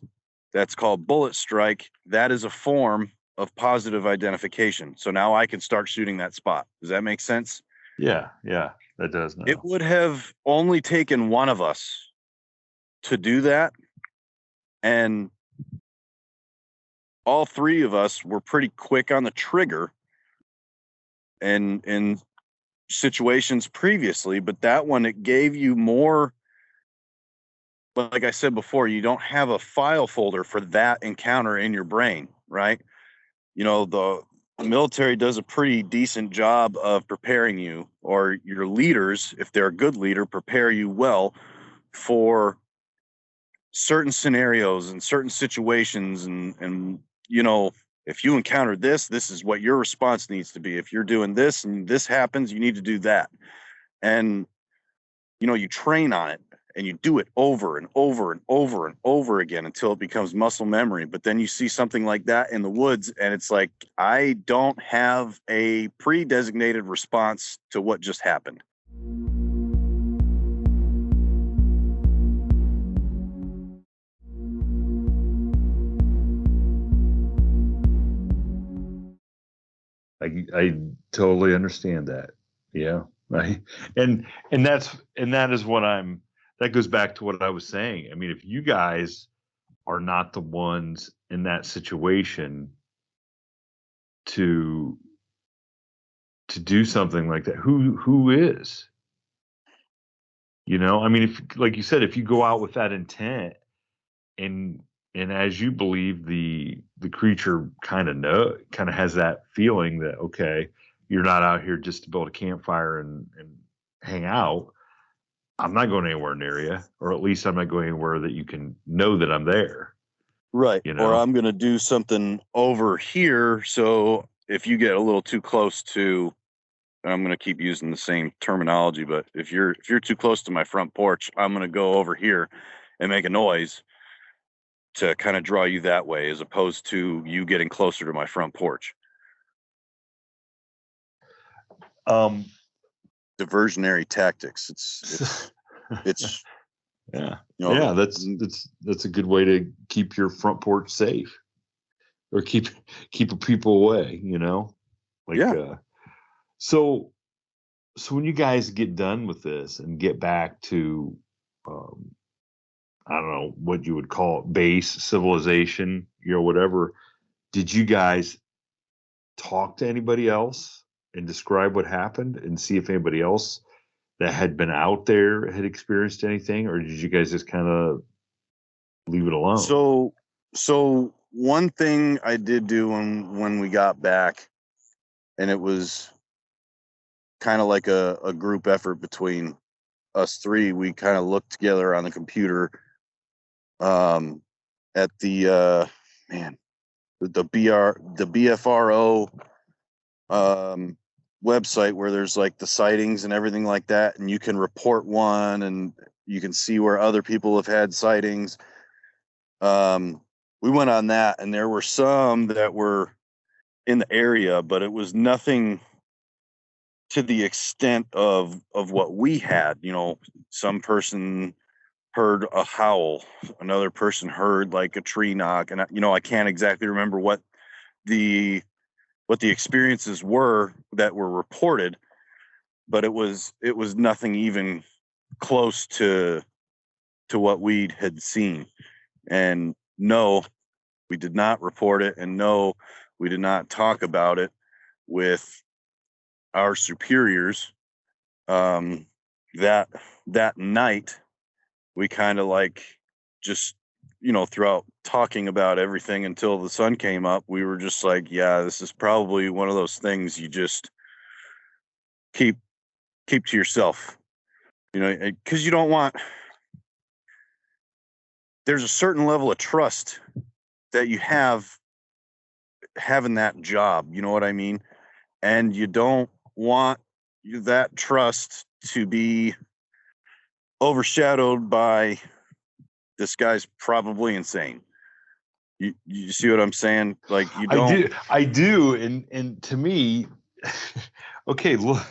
that's called bullet strike. That is a form of positive identification. So now I can start shooting that spot. Does that make sense? Yeah, that does now. It would have only taken one of us to do that. And all three of us were pretty quick on the trigger and in situations previously, but that one, it gave you more like I said before, you don't have a file folder for that encounter in your brain, right? You know, the military does a pretty decent job of preparing you, or your leaders, if they're a good leader, prepare you well for certain scenarios and certain situations. And you know, if you encounter this, this is what your response needs to be. If you're doing this and this happens, you need to do that. And you know, you train on it and you do it over and over and over and over again until it becomes muscle memory. But then you see something like that in the woods, and it's like, I don't have a pre-designated response to what just happened. I totally understand that. Yeah. Right. And that is what that goes back to what I was saying. I mean, if you guys are not the ones in that situation to do something like that, who is? You know, I mean, if, like you said, if you go out with that intent, and as you believe, the creature kind of has that feeling that, okay, you're not out here just to build a campfire and hang out. I'm not going anywhere near you, or at least I'm not going anywhere that you can know that I'm there. Right. You Or know. I'm going to do something over here. So if you get a little too close to, and I'm going to keep using the same terminology, but if you're too close to my front porch, I'm going to go over here and make a noise to kind of draw you that way, as opposed to you getting closer to my front porch. Um. Diversionary tactics. It's Yeah. you know Yeah. That's a good way to keep your front porch safe, or keep people away. You know, like yeah. so. So when you guys get done with this and get back to, um, I don't know what you would call it, base civilization, you know, whatever, did you guys talk to anybody else and describe what happened and see if anybody else that had been out there had experienced anything, or did you guys just kind of leave it alone? So one thing I did do when we got back, and it was kind of like a group effort between us three. We kind of looked together on the computer, um, at the man the BFRO um, website, where there's like the sightings and everything like that, and you can report one, and you can see where other people have had sightings. Um, we went on that, and there were some that were in the area, but it was nothing to the extent of what we had. You know, some person heard a howl, another person heard like a tree knock, and you know, I can't exactly remember the what the experiences were that were reported, but it was nothing even close to what we had seen. And no, we did not report it, and no, we did not talk about it with our superiors. Um, that that night, we kind of like just, you know, throughout talking about everything until the sun came up, we were just like, yeah, this is probably one of those things you just keep keep to yourself, you know, because you don't want. There's a certain level of trust that you have having that job. You know what I mean? And you don't want that trust to be overshadowed by, this guy's probably insane. You see what I'm saying? Like, you don't. I do, and to me, okay, look,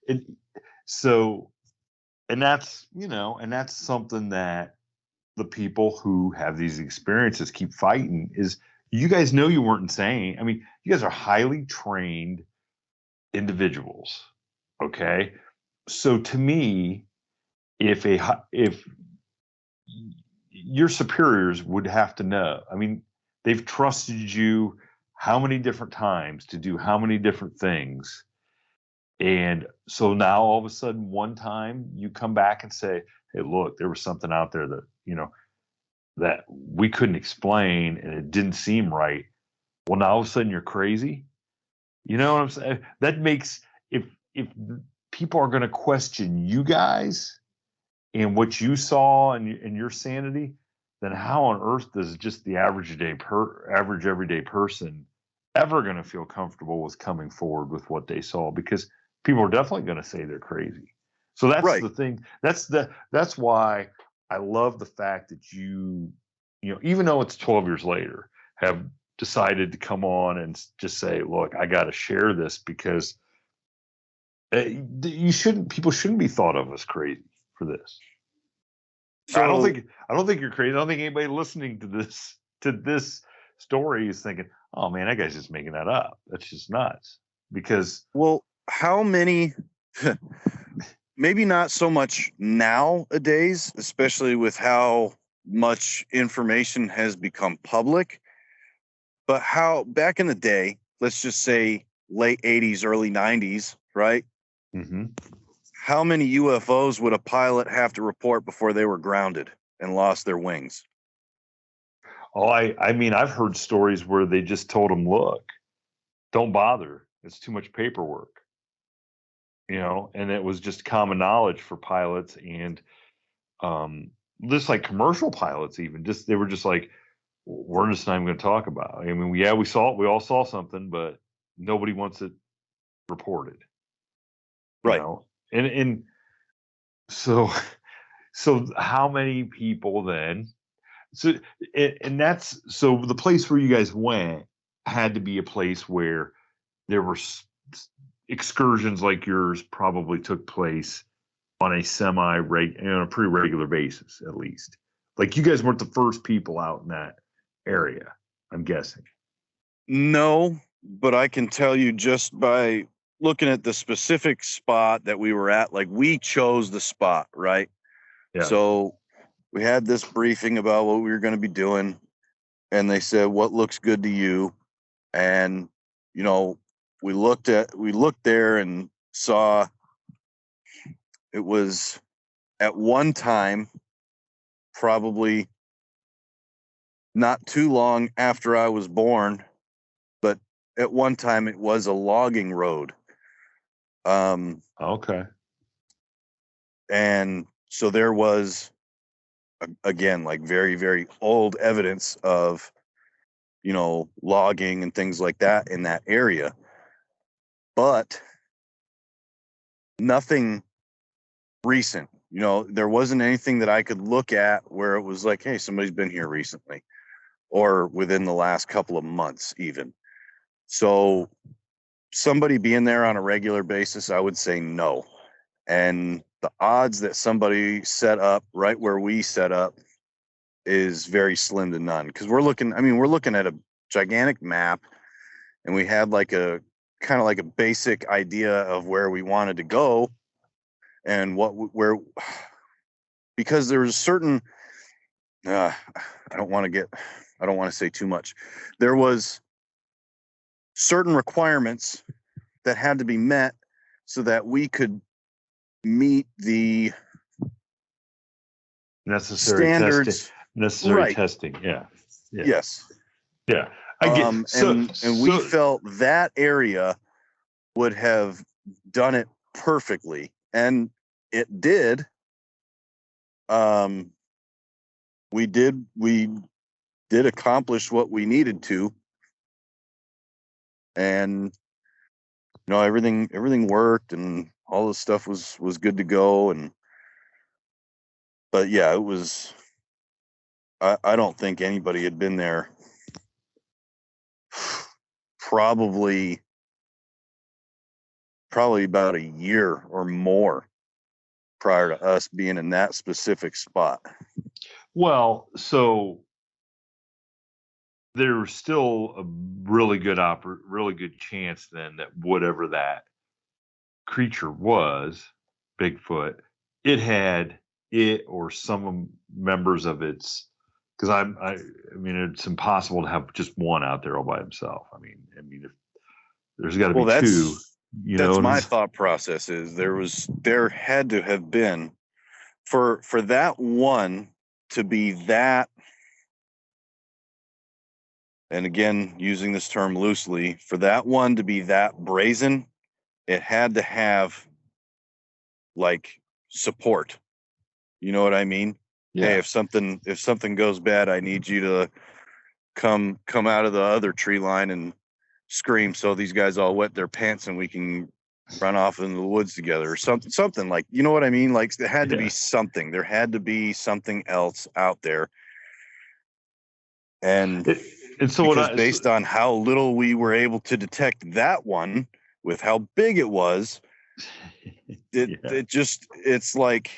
and so, and that's, you know, and that's something that the people who have these experiences keep fighting is, you guys know you weren't insane. I mean, you guys are highly trained individuals. Okay. So to me, if your superiors would have to know, I mean, they've trusted you how many different times to do how many different things. And so now all of a sudden, one time you come back and say, hey, look, there was something out there that, that we couldn't explain and it didn't seem right. Well, now all of a sudden you're crazy. You know what I'm saying? That makes, if people are going to question you guys and what you saw and your sanity, then how on earth does just the average everyday person ever going to feel comfortable with coming forward with what they saw? Because people are definitely going to say they're crazy. So that's Right. the thing. That's why I love the fact that even though it's 12 years later, have decided to come on and just say, look, I got to share this because people shouldn't be thought of as crazy for this. So I don't think you're crazy. I don't think anybody listening to this story is thinking, oh man, that guy's just making that up. That's just nuts. Because well, how many maybe not so much nowadays, especially with how much information has become public, but how back in the day, let's just say late 80s, early 90s, right? mm-hmm. How many UFOs would a pilot have to report before they were grounded and lost their wings? Oh, I mean, I've heard stories where they just told them, look, don't bother. It's too much paperwork. And it was just common knowledge for pilots and just like commercial pilots, even they were just like, we're just not even going to talk about it. I mean, we all saw something, but nobody wants it reported. Right. And so how many people then? So and that's so the place where you guys went had to be a place where there were excursions like yours probably took place on a pretty regular basis, at least. Like you guys weren't the first people out in that area, I'm guessing. No, but I can tell you just by looking at the specific spot that we were at, like we chose the spot, right? Yeah. So we had this briefing about what we were going to be doing, and they said, what looks good to you? And, we looked there and saw it was at one time, probably not too long after I was born, but at one time it was a logging road. Okay. And so there was, again, like very, very old evidence of, logging and things like that in that area. But nothing recent. There wasn't anything that I could look at where it was like, hey, somebody's been here recently or within the last couple of months even. So somebody being there on a regular basis, I would say no. And the odds that somebody set up right where we set up is very slim to none, because we're looking at a gigantic map, and we had like a kind of like a basic idea of where we wanted to go and because there was a certain I don't want to say too much. There was certain requirements that had to be met so that we could meet the Necessary standards. testing. Yeah. Yes. Yeah. I get and we felt that area would have done it perfectly, and it did. We did accomplish what we needed to, and everything worked, and all this stuff was good to go. But yeah, it was. I don't think anybody had been there probably about a year or more prior to us being in that specific spot. Well, so there's still a really good chance then that whatever that creature was, Bigfoot, it or some members of its, because I mean it's impossible to have just one out there all by himself. I mean if there's got to be two. That's my thought process. Is there had to have been for that one to be that, and again using this term loosely, for that one to be that brazen, it had to have like support. You know what I mean? Yeah. Hey, if something goes bad, I need you to come out of the other tree line and scream so these guys all wet their pants and we can run off into the woods together, or something like, you know what I mean? Like there had to be something. There had to be something else out there. And so based on how little we were able to detect that one with how big it was, it's like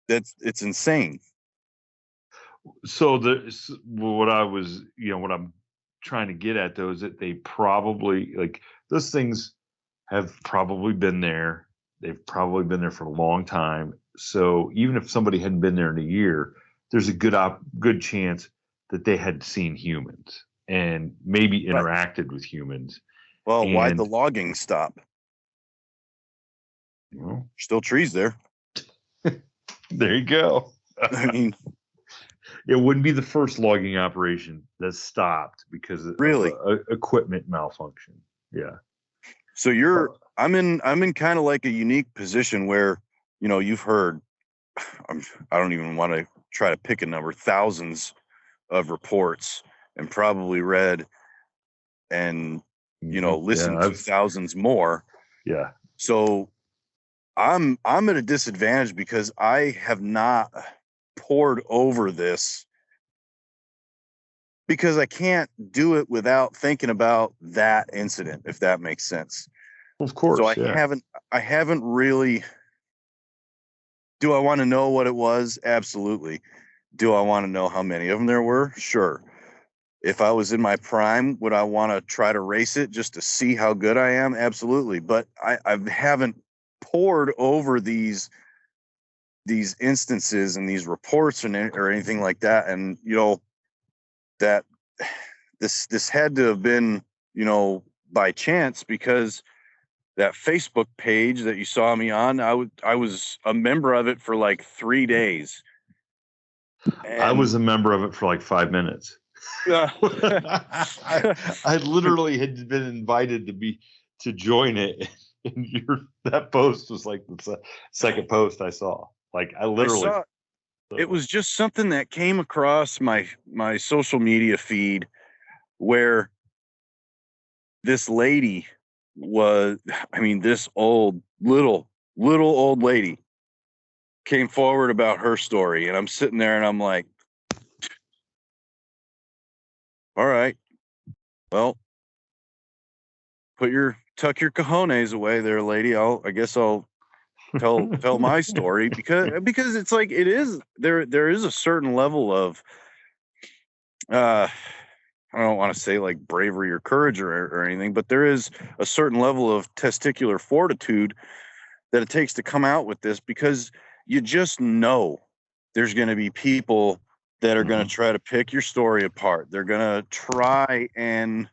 it's insane. So what I'm trying to get at though is that they probably, like, those things have probably been there. They've probably been there for a long time. So even if somebody hadn't been there in a year, there's a good chance that they had seen humans and maybe interacted with humans. Well, why'd the logging stop? Still trees there. There you go. I mean, it wouldn't be the first logging operation that stopped because of equipment malfunction. Yeah. So I'm in kind of like a unique position where, you've heard, I don't even want to try to pick a number, thousands of reports, and probably read and, listened to thousands more. Yeah. So I'm at a disadvantage because I have not pored over this, because I can't do it without thinking about that incident, if that makes sense. Of course. So I haven't really. Do I want to know what it was? Absolutely. Do I want to know how many of them there were? Sure. If I was in my prime, would I want to try to race it just to see how good I am? Absolutely. But I haven't pored over these instances and these reports or anything like that. And, that this had to have been, by chance, because that Facebook page that you saw me on, I was a member of it for like 3 days. And I was a member of it for like 5 minutes. I literally had been invited to join it, and that post was like the second post I saw. Like I literally saw, it was just something that came across my social media feed where this lady was, this little old lady came forward about her story, and I'm sitting there and I'm like, all right, well, tuck your cojones away there, lady. I guess I'll tell my story, because it's like, there is a certain level of I don't want to say like bravery or courage or anything, but there is a certain level of testicular fortitude that it takes to come out with this, because you just know there's going to be people that are going to try to pick your story apart. They're going to try and,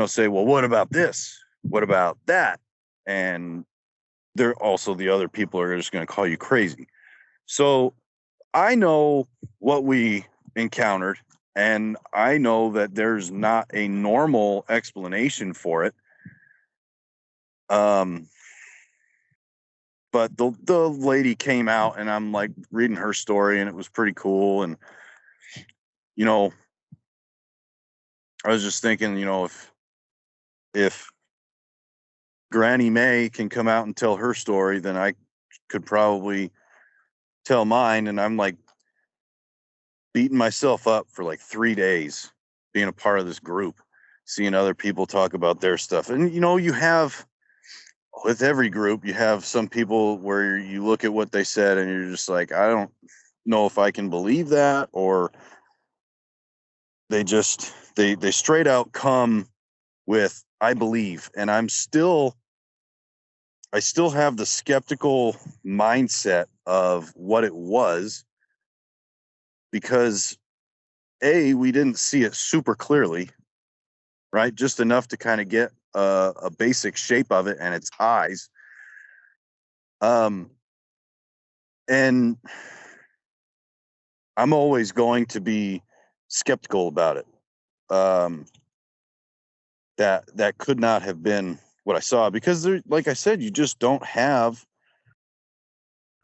say, well, what about this? What about that? And they're also, the other people are just going to call you crazy. So I know what we encountered, and I know that there's not a normal explanation for it. But the lady came out, and I'm like reading her story, and it was pretty cool. And, I was just thinking, if Granny May can come out and tell her story, then I could probably tell mine. And I'm like beating myself up for like 3 days being a part of this group, seeing other people talk about their stuff. And, you have, with every group, you have some people where you look at what they said and you're just like, I don't know if I can believe that, or they straight out come with, I believe. And I still have the skeptical mindset of what it was, because we didn't see it super clearly. right? Just enough to kind of get a basic shape of it and its eyes. And I'm always going to be skeptical about it. That could not have been what I saw, because there, like I said, you just don't have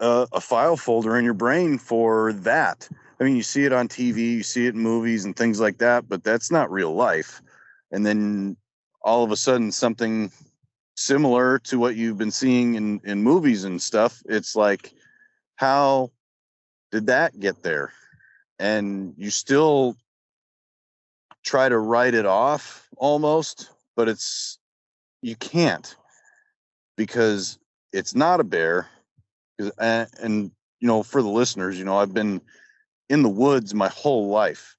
a file folder in your brain for that. I mean, you see it on TV, you see it in movies and things like that, but that's not real life. And then all of a sudden, something similar to what you've been seeing in movies and stuff, it's like, how did that get there? And you still try to write it off almost, but you can't, because it's not a bear. And for the listeners, I've been in the woods my whole life.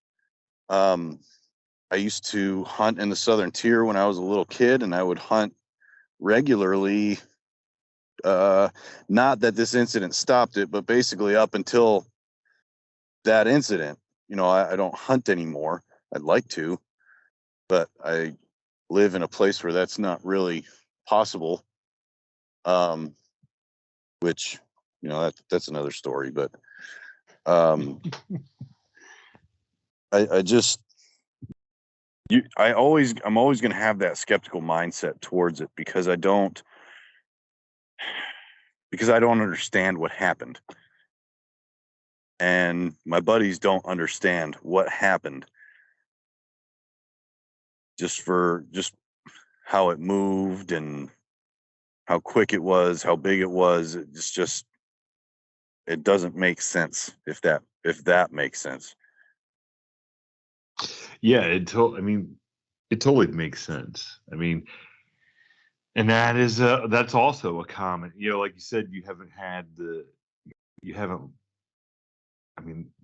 I used to hunt in the southern tier when I was a little kid, and I would hunt regularly. Not that this incident stopped it, but basically up until that incident, I don't hunt anymore. I'd like to, but I live in a place where that's not really possible. Which, that's another story, but I'm always going to have that skeptical mindset towards it, because I don't understand what happened. And my buddies don't understand what happened. Just how it moved and how quick it was, how big it was. It doesn't make sense, if that makes sense. Yeah, it totally makes sense. I mean, and that's also a common, like you said, you haven't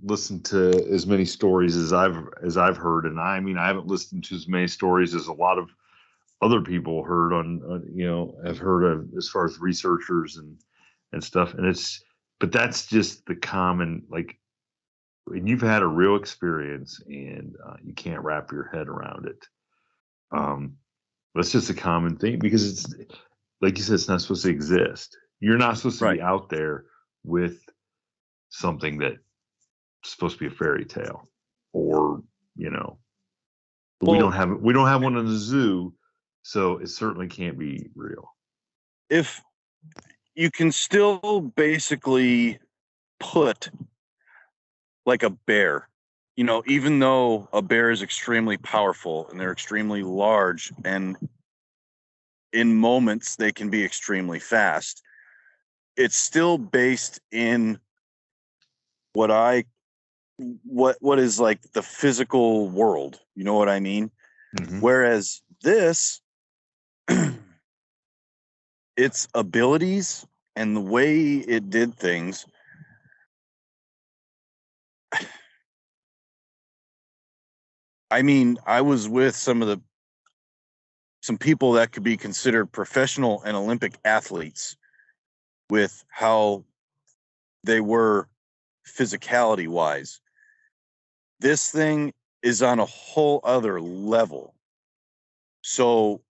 listened to as many stories as I've heard. And I haven't listened to as many stories as a lot of other people heard have heard of, as far as researchers and stuff. But that's just the common, like, when you've had a real experience and you can't wrap your head around it. That's just a common thing, because it's, like you said, it's not supposed to exist. You're not supposed to be out there with something that's supposed to be a fairy tale, or but we don't have one in the zoo, so it certainly can't be real. If you can still basically put, like, a bear, even though a bear is extremely powerful and they're extremely large, and in moments they can be extremely fast, it's still based in what is like the physical world. You know what I mean? Mm-hmm. Whereas this, its abilities and the way it did things, I was with some people that could be considered professional and Olympic athletes, with how they were physicality wise. This thing is on a whole other level. So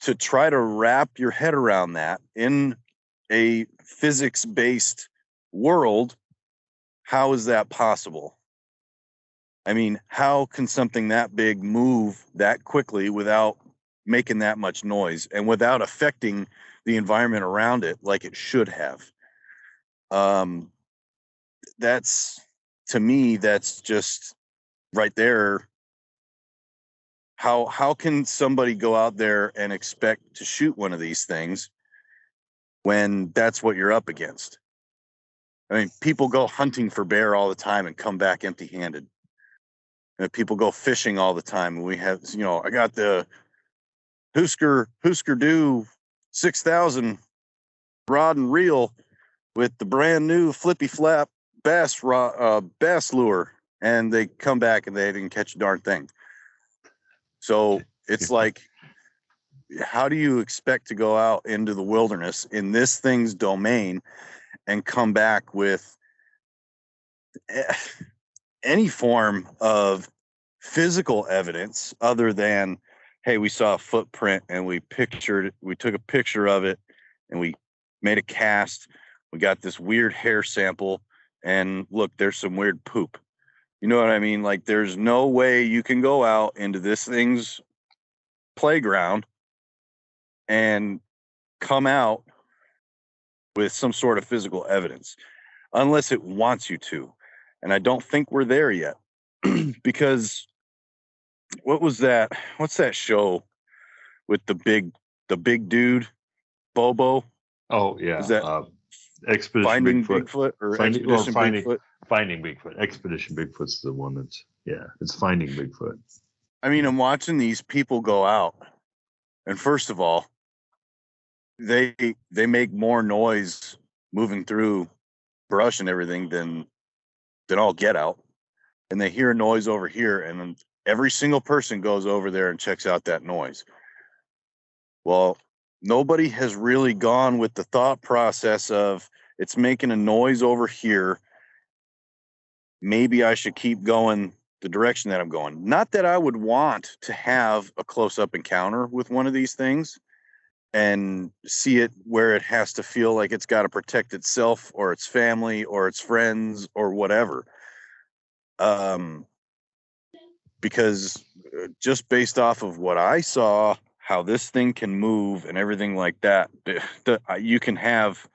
to try to wrap your head around that in a physics-based world, how is that possible? How can something that big move that quickly without making that much noise and without affecting the environment around it like it should have? To me, that's just right there. How can somebody go out there and expect to shoot one of these things when that's what you're up against? People go hunting for bear all the time and come back empty-handed. People go fishing all the time, and we have, I got the Husker Du 6000 rod and reel with the brand new flippy flap bass lure, and they come back and they didn't catch a darn thing. So it's like, how do you expect to go out into the wilderness in this thing's domain and come back with any form of physical evidence other than, hey, we saw a footprint and we took a picture of it and we made a cast. We got this weird hair sample and look, there's some weird poop. You know what I mean? Like, there's no way you can go out into this thing's playground and come out with some sort of physical evidence unless it wants you to. And I don't think we're there yet. Because what was that? What's that show with the big dude, Bobo? Oh yeah, Is that Expedition Finding Bigfoot. Bigfoot or Expedition Bigfoot? Finding Bigfoot. Expedition Bigfoot's the one that's it's Finding Bigfoot. I mean, I'm watching these people go out, and first of all, they make more noise moving through brush and everything than all get out. And they hear a noise over here, and then every single person goes over there and checks out that noise. Well, nobody has really gone with the thought process of, it's making a noise over here. Maybe I should keep going the direction that I'm going. Not that I would want to have a close-up encounter with one of these things and see it where it has to feel like it's got to protect itself or its family or its friends or whatever. Because just based off of what I saw, how this thing can move and everything like that, you can have,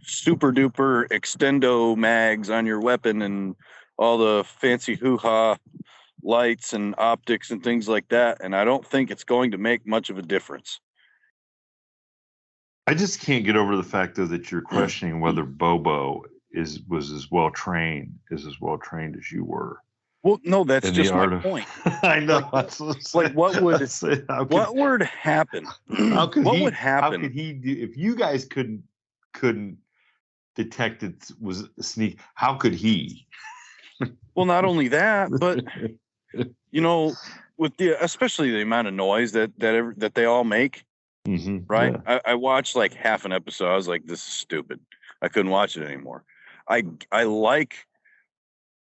super duper extendo mags on your weapon and all the fancy hoo-ha lights and optics and things like that. And I don't think it's going to make much of a difference. I just can't get over the fact, though, that you're questioning whether Bobo was as well trained as you were. Well, no, that's just my point. I know. What would happen? What would happen? How could he do, if you guys couldn't detect it was a sneak? How could he? Well, not only that, but with especially the amount of noise that they all make. Mm-hmm, right? Yeah. I watched like half an episode. I was like, this is stupid. I couldn't watch it anymore. I like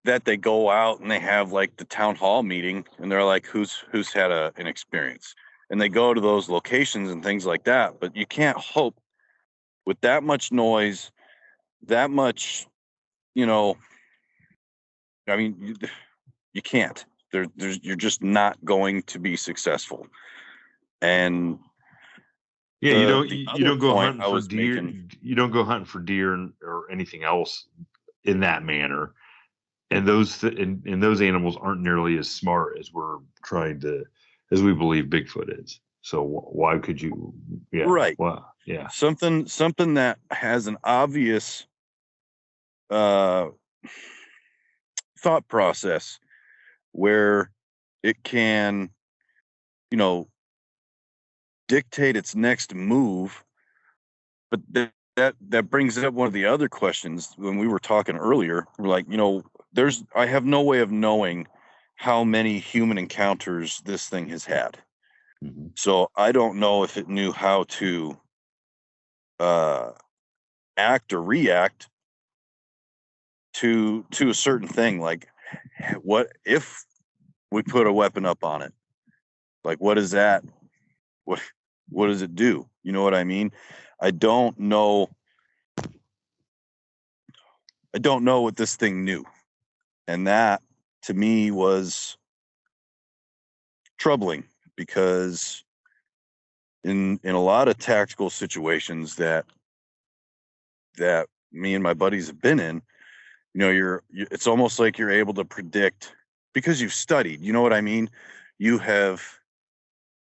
that they go out and they have like the town hall meeting and they're like, who's had an experience, and they go to those locations and things like that. But you can't hope with that much noise, that much, I mean, you can't. You're just not going to be successful. And you don't go hunting for deer. You don't go hunting for deer or anything else in that manner. And those animals aren't nearly as smart as we believe Bigfoot is. So why could you? Yeah. Right. Well, yeah. Something that has an obvious thought process where it can, dictate its next move. But that brings up one of the other questions when we were talking earlier. We're like, I have no way of knowing how many human encounters this thing has had. Mm-hmm. So I don't know if it knew how to act or react to a certain thing. Like, what if we put a weapon up on it? Like, what is that? What does it do? You know what I mean? I don't know what this thing knew. And that to me was troubling, because in a lot of tactical situations that me and my buddies have been in, it's almost like you're able to predict because you've studied, you know what I mean? You have,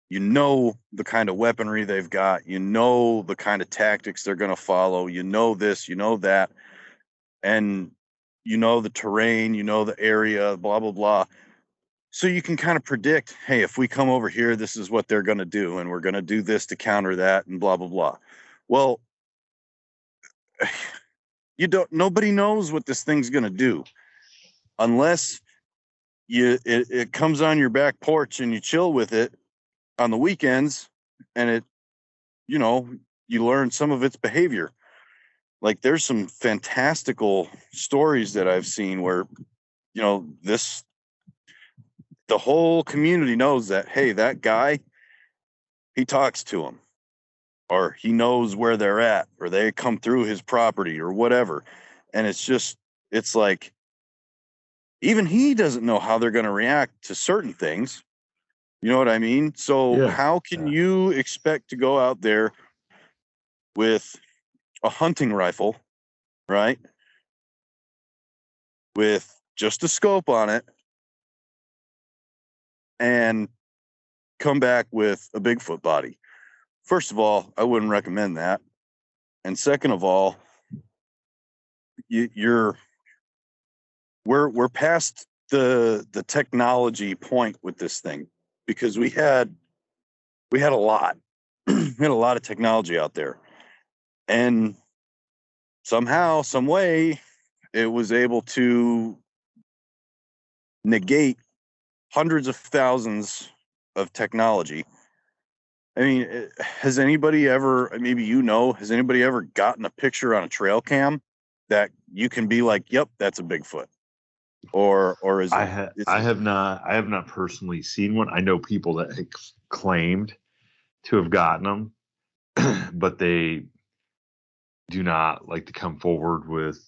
the kind of weaponry they've got, the kind of tactics they're going to follow, this, that, and the terrain, the area, blah, blah, blah. So you can kind of predict, hey, if we come over here, this is what they're going to do, and we're going to do this to counter that, and blah, blah, blah. Well, nobody knows what this thing's going to do unless it comes on your back porch and you chill with it on the weekends, and you learn some of its behavior. like there's some fantastical stories that I've seen where, the whole community knows that, hey, that guy, he talks to them, or he knows where they're at, or they come through his property or whatever. And it's like, even he doesn't know how they're going to react to certain things. You know what I mean? So Yeah. how can you expect to go out there with a hunting rifle, right? With just a scope on it and come back with a Bigfoot body? First of all, I wouldn't recommend that. And second of all, you're we're past the technology point with this thing, because we had a lot we had a lot of technology out there, and somehow, some way, it was able to negate hundreds of thousands of technology. I mean, has anybody ever, maybe has anybody ever gotten a picture on a trail cam that you can be like, yep, that's a Bigfoot? Or is it? I have not personally seen one. I know people that have claimed to have gotten them, but they do not like to come forward with.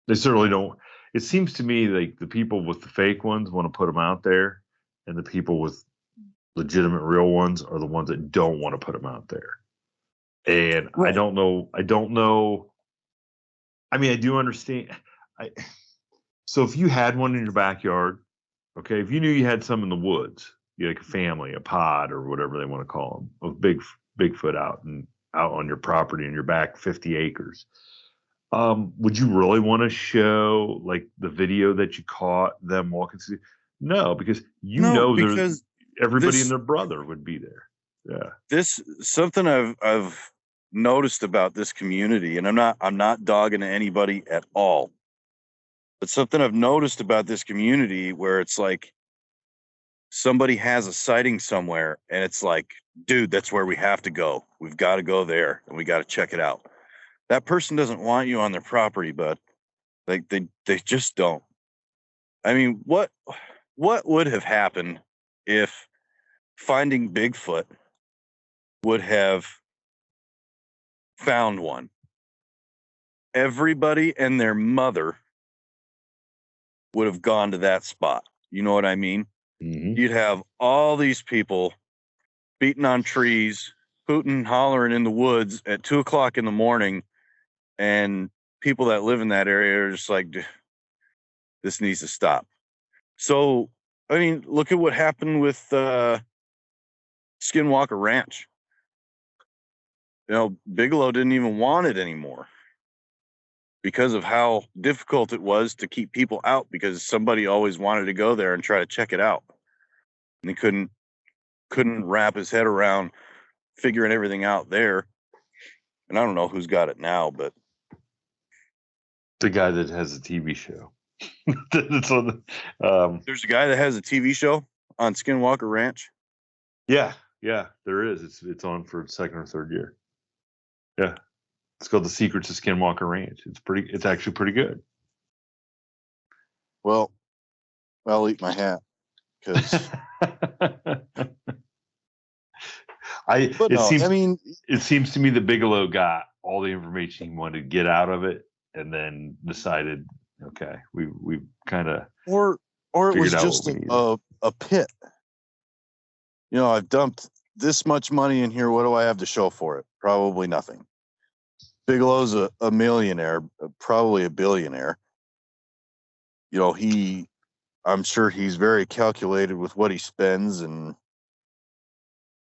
They certainly don't. It seems to me like the people with the fake ones want to put them out there, and the people with legitimate real ones are the ones that don't want to put them out there. And Right. I don't know. I don't know. I mean, I do understand. So if you had one in your backyard, okay, if you knew you had some in the woods, you like a family, a pod, or whatever they want to call them, of Bigfoot out on your property in your back 50 acres. Would you really want to show like the video that you caught them walking through? No, because No, there's because everybody and this their brother would be there. Yeah. this something I've noticed about this community, and I'm not dogging anybody at all, but something I've noticed about this community, where it's like somebody has a sighting somewhere and it's like, dude, that's where we have to go. We've got to go there and we got to check it out. That person doesn't want you on their property, bud. Like they just don't. I mean, what would have happened if finding Bigfoot would have found one? Everybody and their mother would have gone to that spot. You know what I mean? Mm-hmm. You'd have all these people beating on trees, hooting, hollering in the woods at 2 o'clock in the morning, and people that live in that area are just like, this needs to stop. So, I mean, look at what happened with Skinwalker Ranch. Bigelow didn't even want it anymore because of how difficult it was to keep people out, because somebody always wanted to go there and try to check it out. And he couldn't wrap his head around figuring everything out there. And I don't know who's got it now, but The guy that has a TV show. That's on there's a guy that has a TV show on Skinwalker Ranch. yeah, there is. It's on for its second or third year. Yeah. It's called The Secrets of Skinwalker Ranch. It's actually pretty good. Well, I'll eat my hat, because it seems to me that Bigelow got all the information he wanted to get out of it, and then decided, okay, we kind of or it was just a pit. I've dumped this much money in here. What do I have to show for it? Probably nothing. Bigelow's a millionaire, probably a billionaire. I'm sure he's very calculated with what he spends and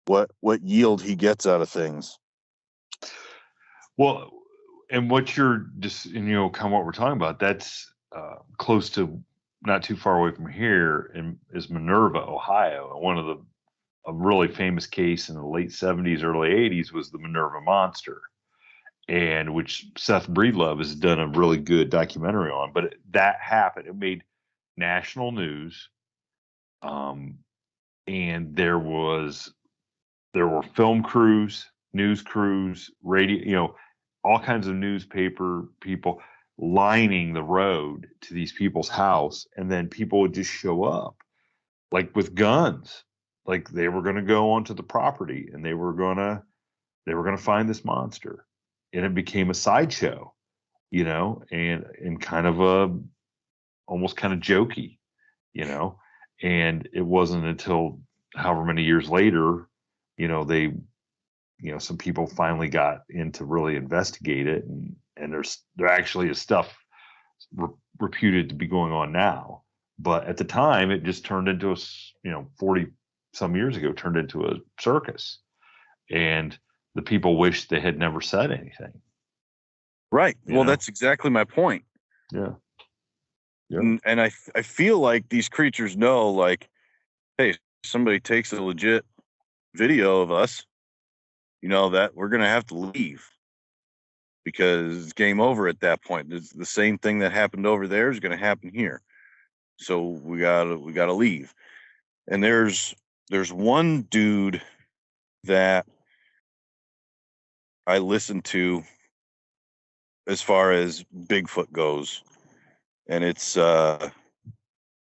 what yield he gets out of things. Well, and what you're just, kind of what we're talking about, that's close to, not too far away from here, is Minerva, Ohio. And one of a really famous case in the late 70s, early 80s was the Minerva monster, and which Seth Breedlove has done a really good documentary on. But that happened. It made national news. And there were film crews, news crews, radio, all kinds of newspaper people lining the road to these people's house, and then people would just show up like with guns, like they were going to go onto the property and they were going to find this monster, and it became a sideshow, and kind of a almost kind of jokey, you know, and it wasn't until however many years later, they, some people finally got in to really investigate it, and there actually is stuff reputed to be going on now, but at the time it just turned into 40 some years ago, turned into a circus, and the people wished they had never said anything. Right. Well, that's exactly my point. Yeah. And I feel like these creatures know, like, hey, somebody takes a legit video of us, that we're going to have to leave because it's game over at that point. It's the same thing that happened over there is going to happen here. So we gotta leave. And there's one dude that I listen to as far as Bigfoot goes, and it's the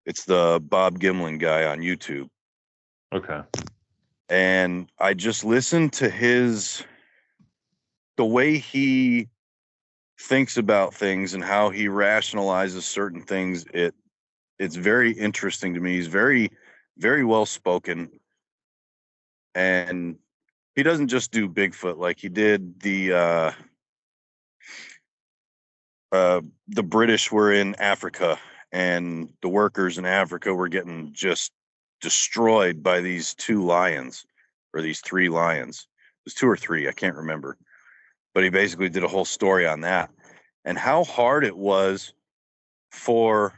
Bob Gimlin guy on YouTube. Okay. And I just listened to the way he thinks about things and how he rationalizes certain things. It's very interesting to me. He's very, very well spoken, and he doesn't just do Bigfoot. Like, he did the British were in Africa, and the workers in Africa were getting just destroyed by these 2 lions, or these 3 lions. It was 2 or 3, I can't remember. But he basically did a whole story on that, and how hard it was for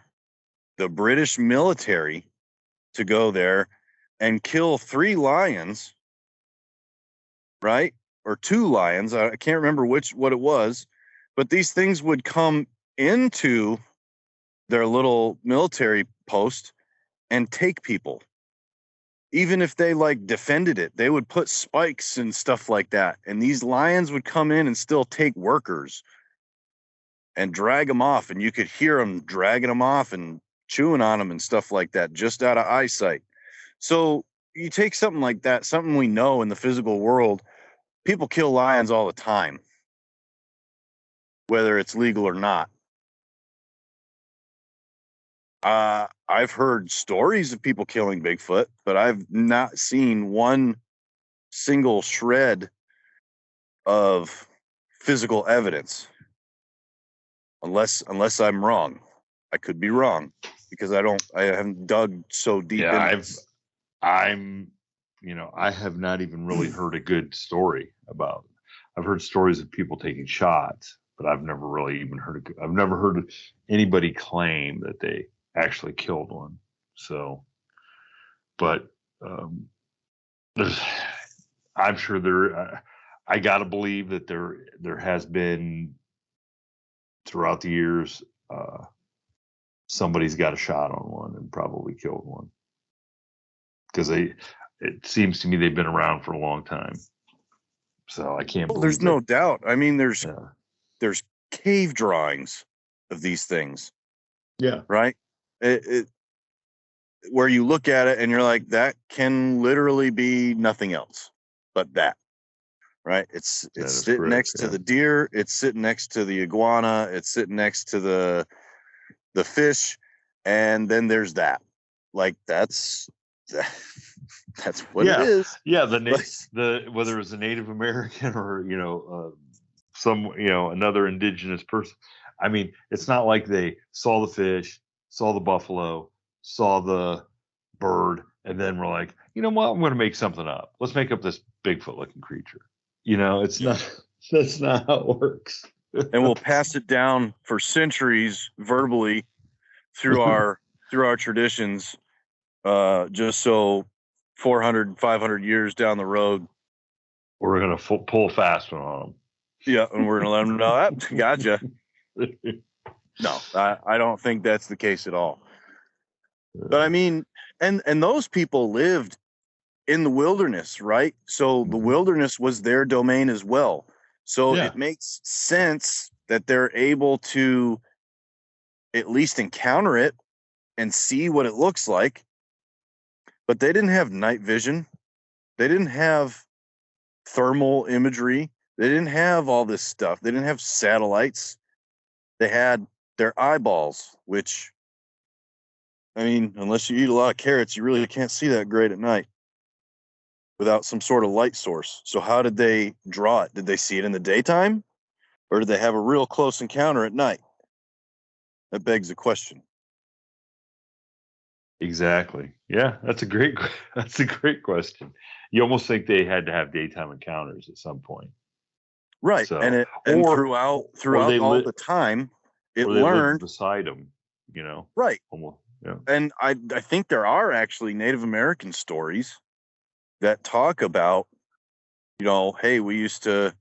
the British military to go there and kill 3 lions, right? Or 2 lions. I can't remember what it was, but these things would come into their little military post and take people. Even if they like defended it, they would put spikes and stuff like that. And these lions would come in and still take workers and drag them off. And you could hear them dragging them off and chewing on them and stuff like that, just out of eyesight. So you take something like that, something we know in the physical world, people kill lions all the time, whether it's legal or not. I've heard stories of people killing Bigfoot, but I've not seen one single shred of physical evidence. Unless I'm wrong. I could be wrong because I haven't dug so deep into this. I have not even really heard a good story about. I've heard stories of people taking shots, but I've never really even I've never heard anybody claim that they actually killed one. So, but I'm sure there. I gotta believe that there has been throughout the years. Somebody's got a shot on one and probably killed one, because it seems to me they've been around for a long time. So I can't believe there's no doubt. I mean, there's cave drawings of these things. Yeah. Right. Where you look at it and you're like, that can literally be nothing else but that. Right. It's sitting next to the deer. It's sitting next to the iguana. It's sitting next to the fish. And then there's that. Like, that's what it is. Yeah. Whether it's a Native American or, some, another indigenous person. I mean, it's not like they saw the fish, saw the buffalo, saw the bird, and then we're like, you know what, I'm going to make something up. Let's make up this Bigfoot looking creature. That's not how it works. And we'll pass it down for centuries verbally through our traditions, just so 400, 500 years down the road, we're going to pull a fast one on them. Yeah, and we're going to let them know, gotcha. No, I don't think that's the case at all. But I mean, and those people lived in the wilderness, right? So the wilderness was their domain as well. So Yeah. it makes sense that they're able to at least encounter it and see what it looks like. But they didn't have night vision. They didn't have thermal imagery. They didn't have all this stuff. They didn't have satellites. They had their eyeballs, which, I mean, unless you eat a lot of carrots, you really can't see that great at night without some sort of light source. So how did they draw it? Did they see it in the daytime, or did they have a real close encounter at night? That begs the question. Exactly. Yeah, that's a great that's a great question. You almost think they had to have daytime encounters at some point. Right. So, And or throughout they all lit the time, it or they lived learned. beside them, you know. Right. Almost, yeah. And I think there are actually Native American stories that talk about, hey, we used to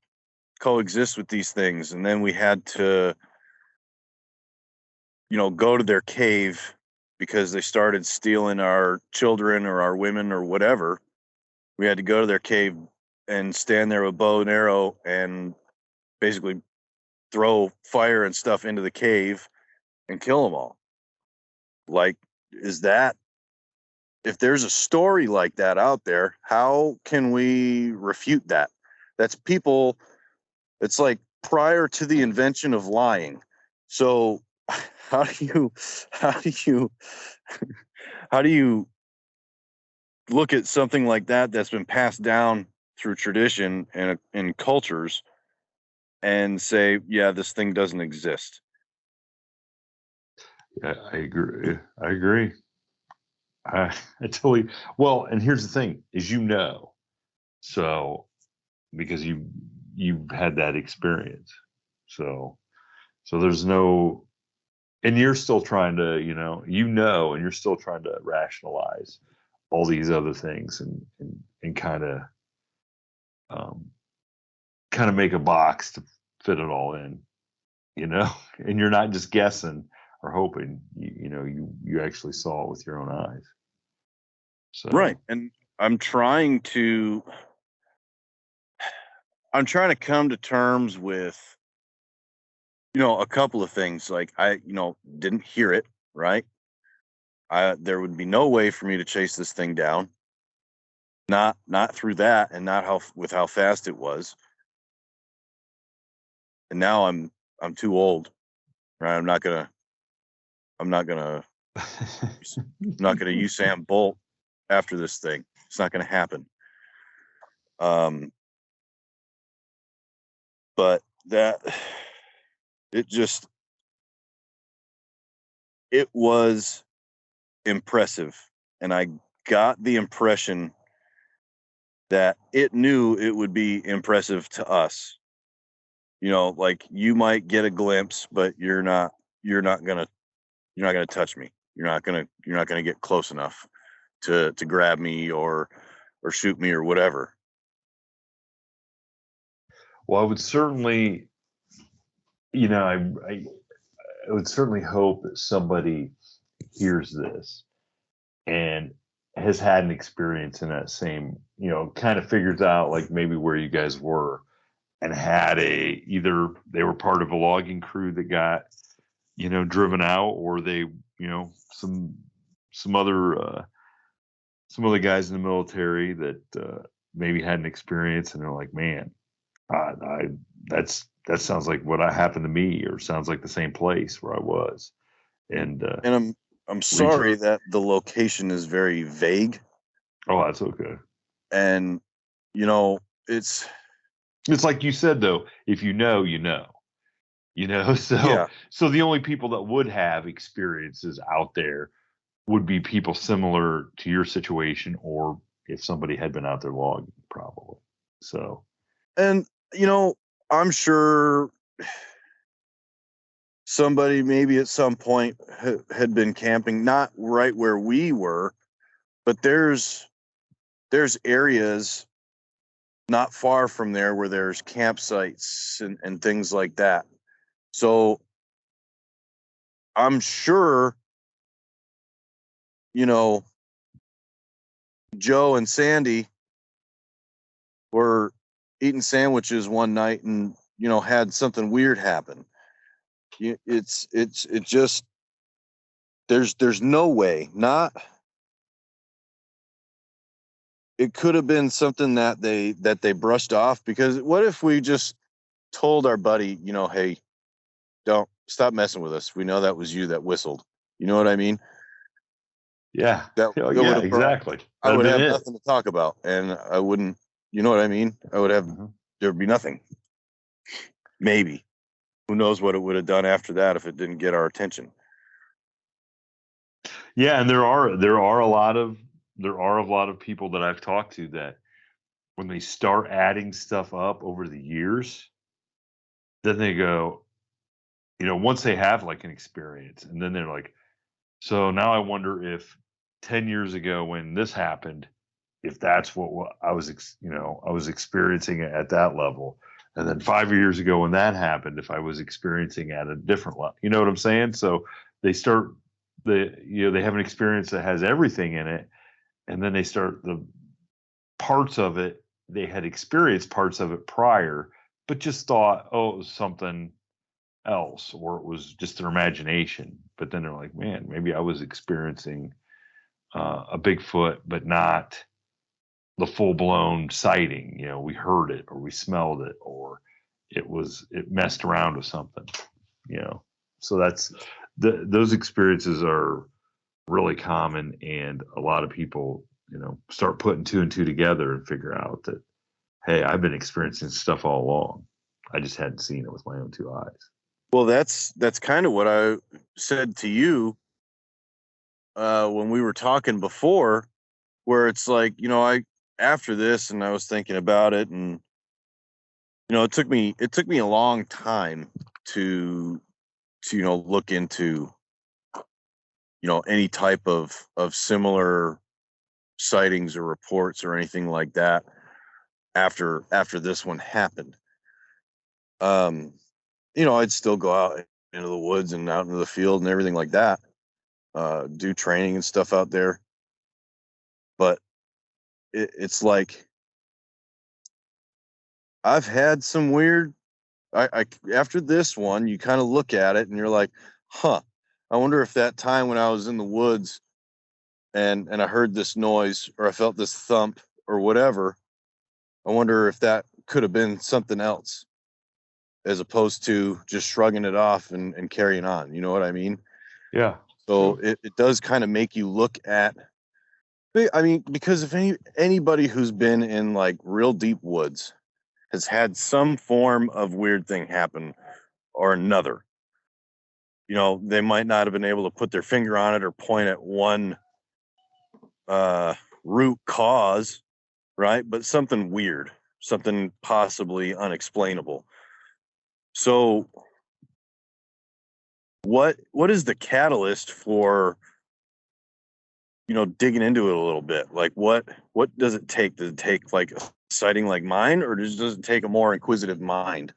coexist with these things, and then we had to, go to their cave because they started stealing our children or our women or whatever. We had to go to their cave and stand there with bow and arrow and basically throw fire and stuff into the cave and kill them all. Like, is that, if there's a story like that out there, how can we refute that? That's people, it's like prior to the invention of lying. So how do you how do you how do you look at something like that that's been passed down through tradition and in cultures and say, yeah, this thing doesn't exist? Yeah, I agree. I agree. I totally. Well, and here's the thing: is so because you've had that experience, so there's no, and you're still trying to, and you're still trying to rationalize all these other things and um, kind of make a box to fit it all in, you know, and you're not just guessing or hoping, you actually saw it with your own eyes. Right. So And I'm trying to come to terms with, a couple of things. Like, I, didn't hear it, right? There would be no way for me to chase this thing down. Not through that, and not how fast it was. And now I'm too old, right? I'm not gonna not gonna use Sam Bolt after this thing. It's not gonna happen. Um, but that it just it was impressive, and I got the impression that it knew it would be impressive to us. Like, you might get a glimpse, but you're not gonna touch me. You're not gonna get close enough to grab me or shoot me or whatever. well, I would certainly, I would certainly hope that somebody hears this and has had an experience in that same, kind of figures out like maybe where you guys were and had either they were part of a logging crew that got, driven out, or they, some other, some other guys in the military that maybe had an experience and they're like, man, I that sounds like what happened to me, or sounds like the same place where I was, and And I'm reach. sorry that the location is very vague, Oh, that's okay. and it's It's like you said though, if you know, you know. So yeah. the only people that would have experiences out there would be people similar to your situation, or if somebody had been out there logging, probably. So And I'm sure somebody maybe at some point had been camping, not right where we were, but there's areas not far from there where there's campsites and things like that. So I'm sure, you know, Joe and Sandy were eating sandwiches one night and, you know, had something weird happen. It just, there's no way not. It could have been something that they brushed off, because what if we just told our buddy, you know, hey, don't stop messing with us. We know that was you that whistled. You know what I mean? Yeah. That Oh, it would yeah, have exactly. I That'd would have have been it. nothing to talk about, and I wouldn't. You know what I mean? I would have. Mhm. There'd be nothing. Maybe. Who knows what it would have done after that if it didn't get our attention. Yeah, and there are a lot of people that I've talked to that when they start adding stuff up over the years, then they go, you know, once they have like an experience, and then they're like, so now I wonder if 10 years ago when this happened, if that's what I was, you know, I was experiencing it at that level. And then 5 years ago when that happened, if I was experiencing at a different level, you know what I'm saying? So they start they have an experience that has everything in it. And then they start the parts of it, they had experienced parts of it prior, but just thought, oh, it was something else, or it was just their imagination. But then they're like, man, maybe I was experiencing a Bigfoot, but not the full blown sighting. You know, we heard it, or we smelled it, or it messed around with something. You know, so those experiences are really common, and a lot of people, you know, start putting two and two together and figure out that, hey, I've been experiencing stuff all along. I just hadn't seen it with my own two eyes. Well, that's kind of what I said to you when we were talking before, where it's like, you know, I after this, and I was thinking about it, and you know, it took me a long time to you know, look into, you know, any type of similar sightings or reports or anything like that after this one happened. Um, you know, I'd still go out into the woods and out into the field and everything like that, do training and stuff out there. But it's like I've had some weird. I after this one, you kind of look at it and you're like, huh. I wonder if that time when I was in the woods and I heard this noise or I felt this thump or whatever, I wonder if that could have been something else as opposed to just shrugging it off and carrying on. You know what I mean? Yeah. So Sure. it does kind of make you look at, I mean, because if anybody who's been in like real deep woods has had some form of weird thing happen or another, you know, they might not have been able to put their finger on it or point at one uh, root cause, right? But something weird, something possibly unexplainable. So what is the catalyst for, you know, digging into it a little bit? Like what does it take? Does it take like a sighting like mine, or does it take a more inquisitive mind?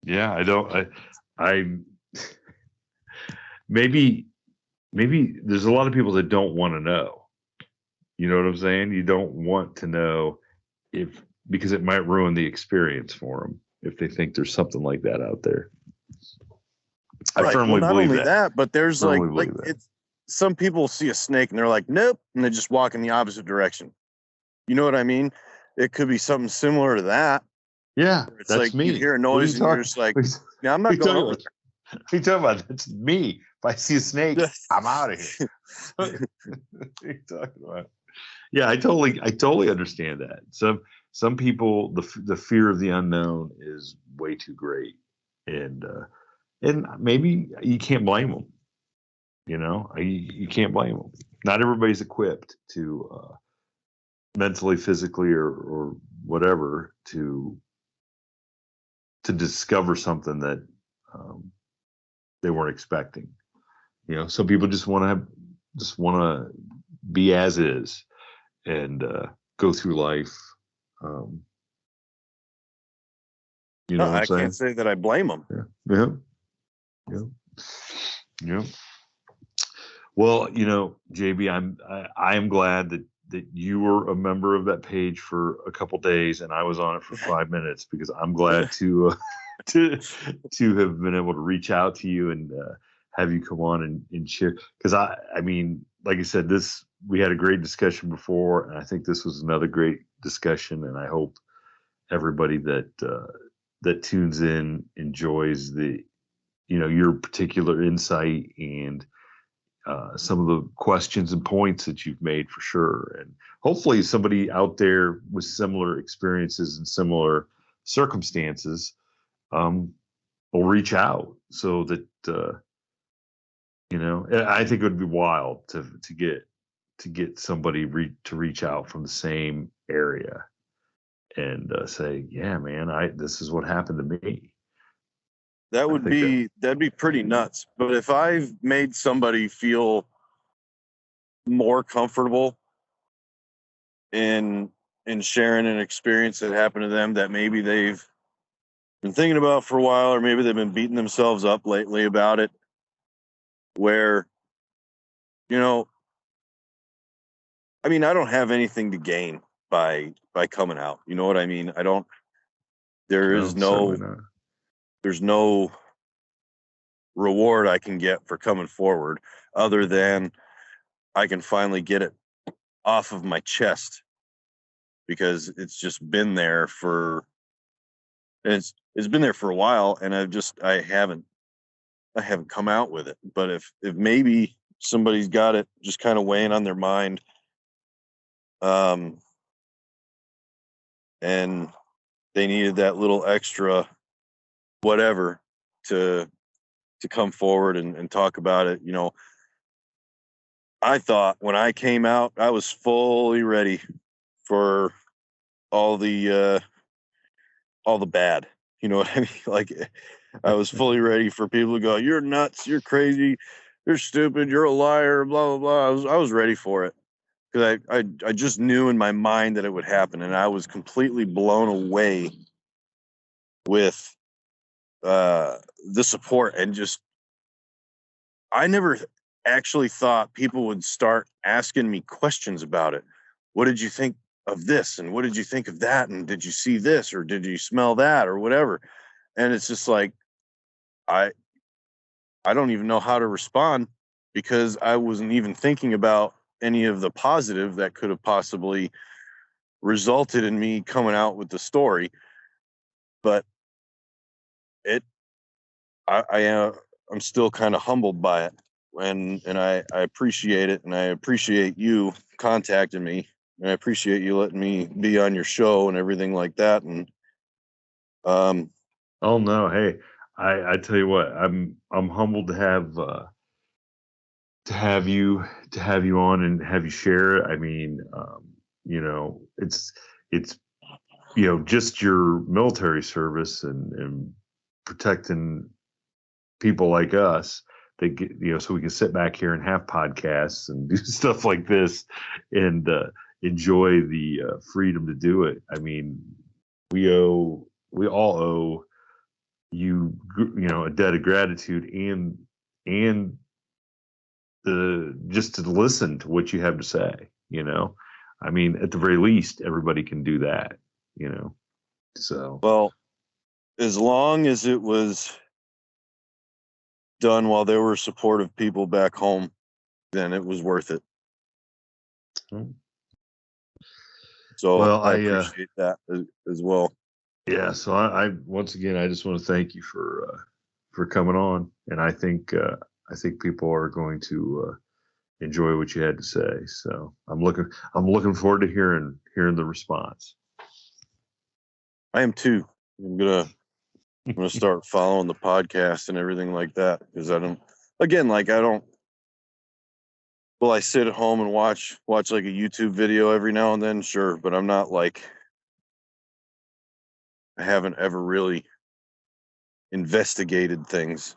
Yeah. I don't. I maybe maybe there's a lot of people that don't want to know. You know what I'm saying? You don't want to know if because it might ruin the experience for them if they think there's something like that out there. I Right. Well, firmly not believe only that. that, but there's Firmly like believe that. it's some people see a snake and they're like, nope, and they just walk in the opposite direction. You know what I mean? It could be something similar to that. Yeah, Where it's that's like you me. hear a What are you noise and you're talking? just like, What yeah, I'm are not you going talking over about? What are you talking about? That's me. If I see a snake, there. I'm out of here. What are you talking about? Yeah, I totally understand that. Some people, the fear of the unknown is way too great, and maybe you can't blame them. You know, you can't blame them. Not everybody's equipped to mentally, physically, or whatever to discover something that um, they weren't expecting. You know, some people just want to be as is and go through life. Um, you No, know what I'm I can't saying? say that I blame them. Yeah. Yeah. Yeah. Yeah. Well, you know, JB, I am glad that you were a member of that page for a couple days and I was on it for 5 minutes, because I'm glad to to have been able to reach out to you and have you come on and share. Because I mean, like I said, we had a great discussion before, and I think this was another great discussion, and I hope everybody that tunes in enjoys your particular insight and some of the questions and points that you've made, for sure. And hopefully somebody out there with similar experiences and similar circumstances will reach out, so that I think it would be wild to get somebody to reach out from the same area and say, yeah, man, this is what happened to me. That'd be pretty nuts. But if I've made somebody feel more comfortable in sharing an experience that happened to them that maybe they've been thinking about for a while, or maybe they've been beating themselves up lately about it, where, I mean, I don't have anything to gain by coming out. You know what I mean? There's no reward I can get for coming forward, other than I can finally get it off of my chest, because it's just been there it's been there for a while, and I haven't come out with it. But if maybe somebody's got it just kind of weighing on their mind, and they needed that little extra whatever to come forward and talk about it, I thought when I came out, I was fully ready for all the bad. You know what I mean? Like, I was fully ready for people to go, "You're nuts, you're crazy, you're stupid, you're a liar," blah blah blah. I was ready for it, because I just knew in my mind that it would happen, and I was completely blown away with the support. And just, I never actually thought people would start asking me questions about it. What did you think of this? And what did you think of that? And did you see this? Or did you smell that? Or whatever. And it's just like, I don't even know how to respond, because I wasn't even thinking about any of the positive that could have possibly resulted in me coming out with the story. But I'm still kind of humbled by it, and I appreciate it, and I appreciate you contacting me, and I appreciate you letting me be on your show and everything like that. And oh no, hey, I tell you what, I'm humbled to have you on and have you share. I mean, it's just your military service and protecting people like us that get, so we can sit back here and have podcasts and do stuff like this and enjoy the freedom to do it. I mean, we all owe you, a debt of gratitude, and just to listen to what you have to say. I mean, at the very least, everybody can do that. So, well, as long as it was done while there were supportive people back home, then it was worth it. So, well, I appreciate that as well. Yeah. So I once again, I just want to thank you for coming on, and I think people are going to enjoy what you had to say. So I'm looking forward to hearing the response. I am too. I'm gonna start following the podcast and everything like that, because I sit at home and watch like a YouTube video every now and then, sure, but I'm not like, I haven't ever really investigated things.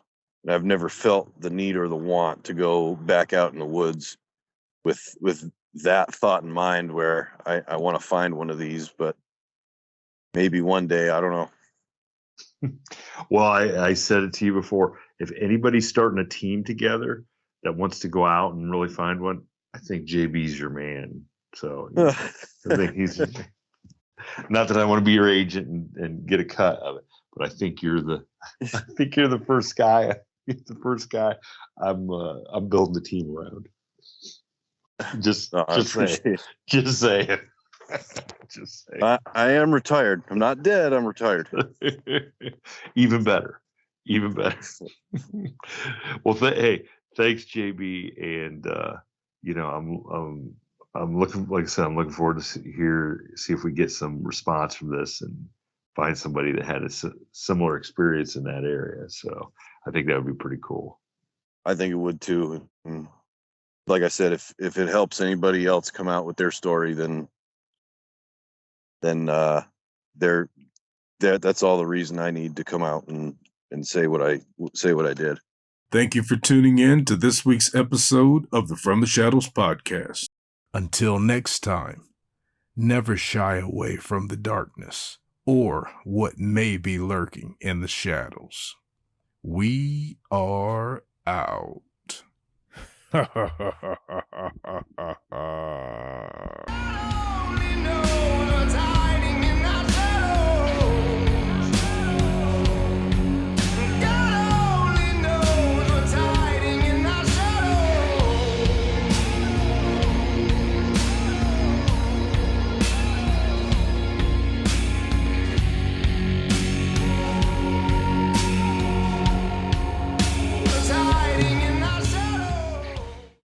I've never felt the need or the want to go back out in the woods with that thought in mind, where I want to find one of these. But maybe one day, I don't know. Well, I said it to you before. If anybody's starting a team together that wants to go out and really find one, I think JB's your man. So I think he's not that I want to be your agent and get a cut of it, but I think you're the first guy. You're the first guy I'm building the team around. Just saying. Just saying. Just saying. I am retired. I'm not dead. I'm retired. Even better. Well, hey, thanks, JB, and I'm looking, like I said, I'm looking forward to see if we get some response from this and find somebody that had a similar experience in that area. So I think that would be pretty cool. I think it would too. And like I said, if it helps anybody else come out with their story, then that's all the reason I need to come out and say what I did. Thank you for tuning in to this week's episode of the From the Shadows podcast. Until next time, never shy away from the darkness or what may be lurking in the shadows. We are out.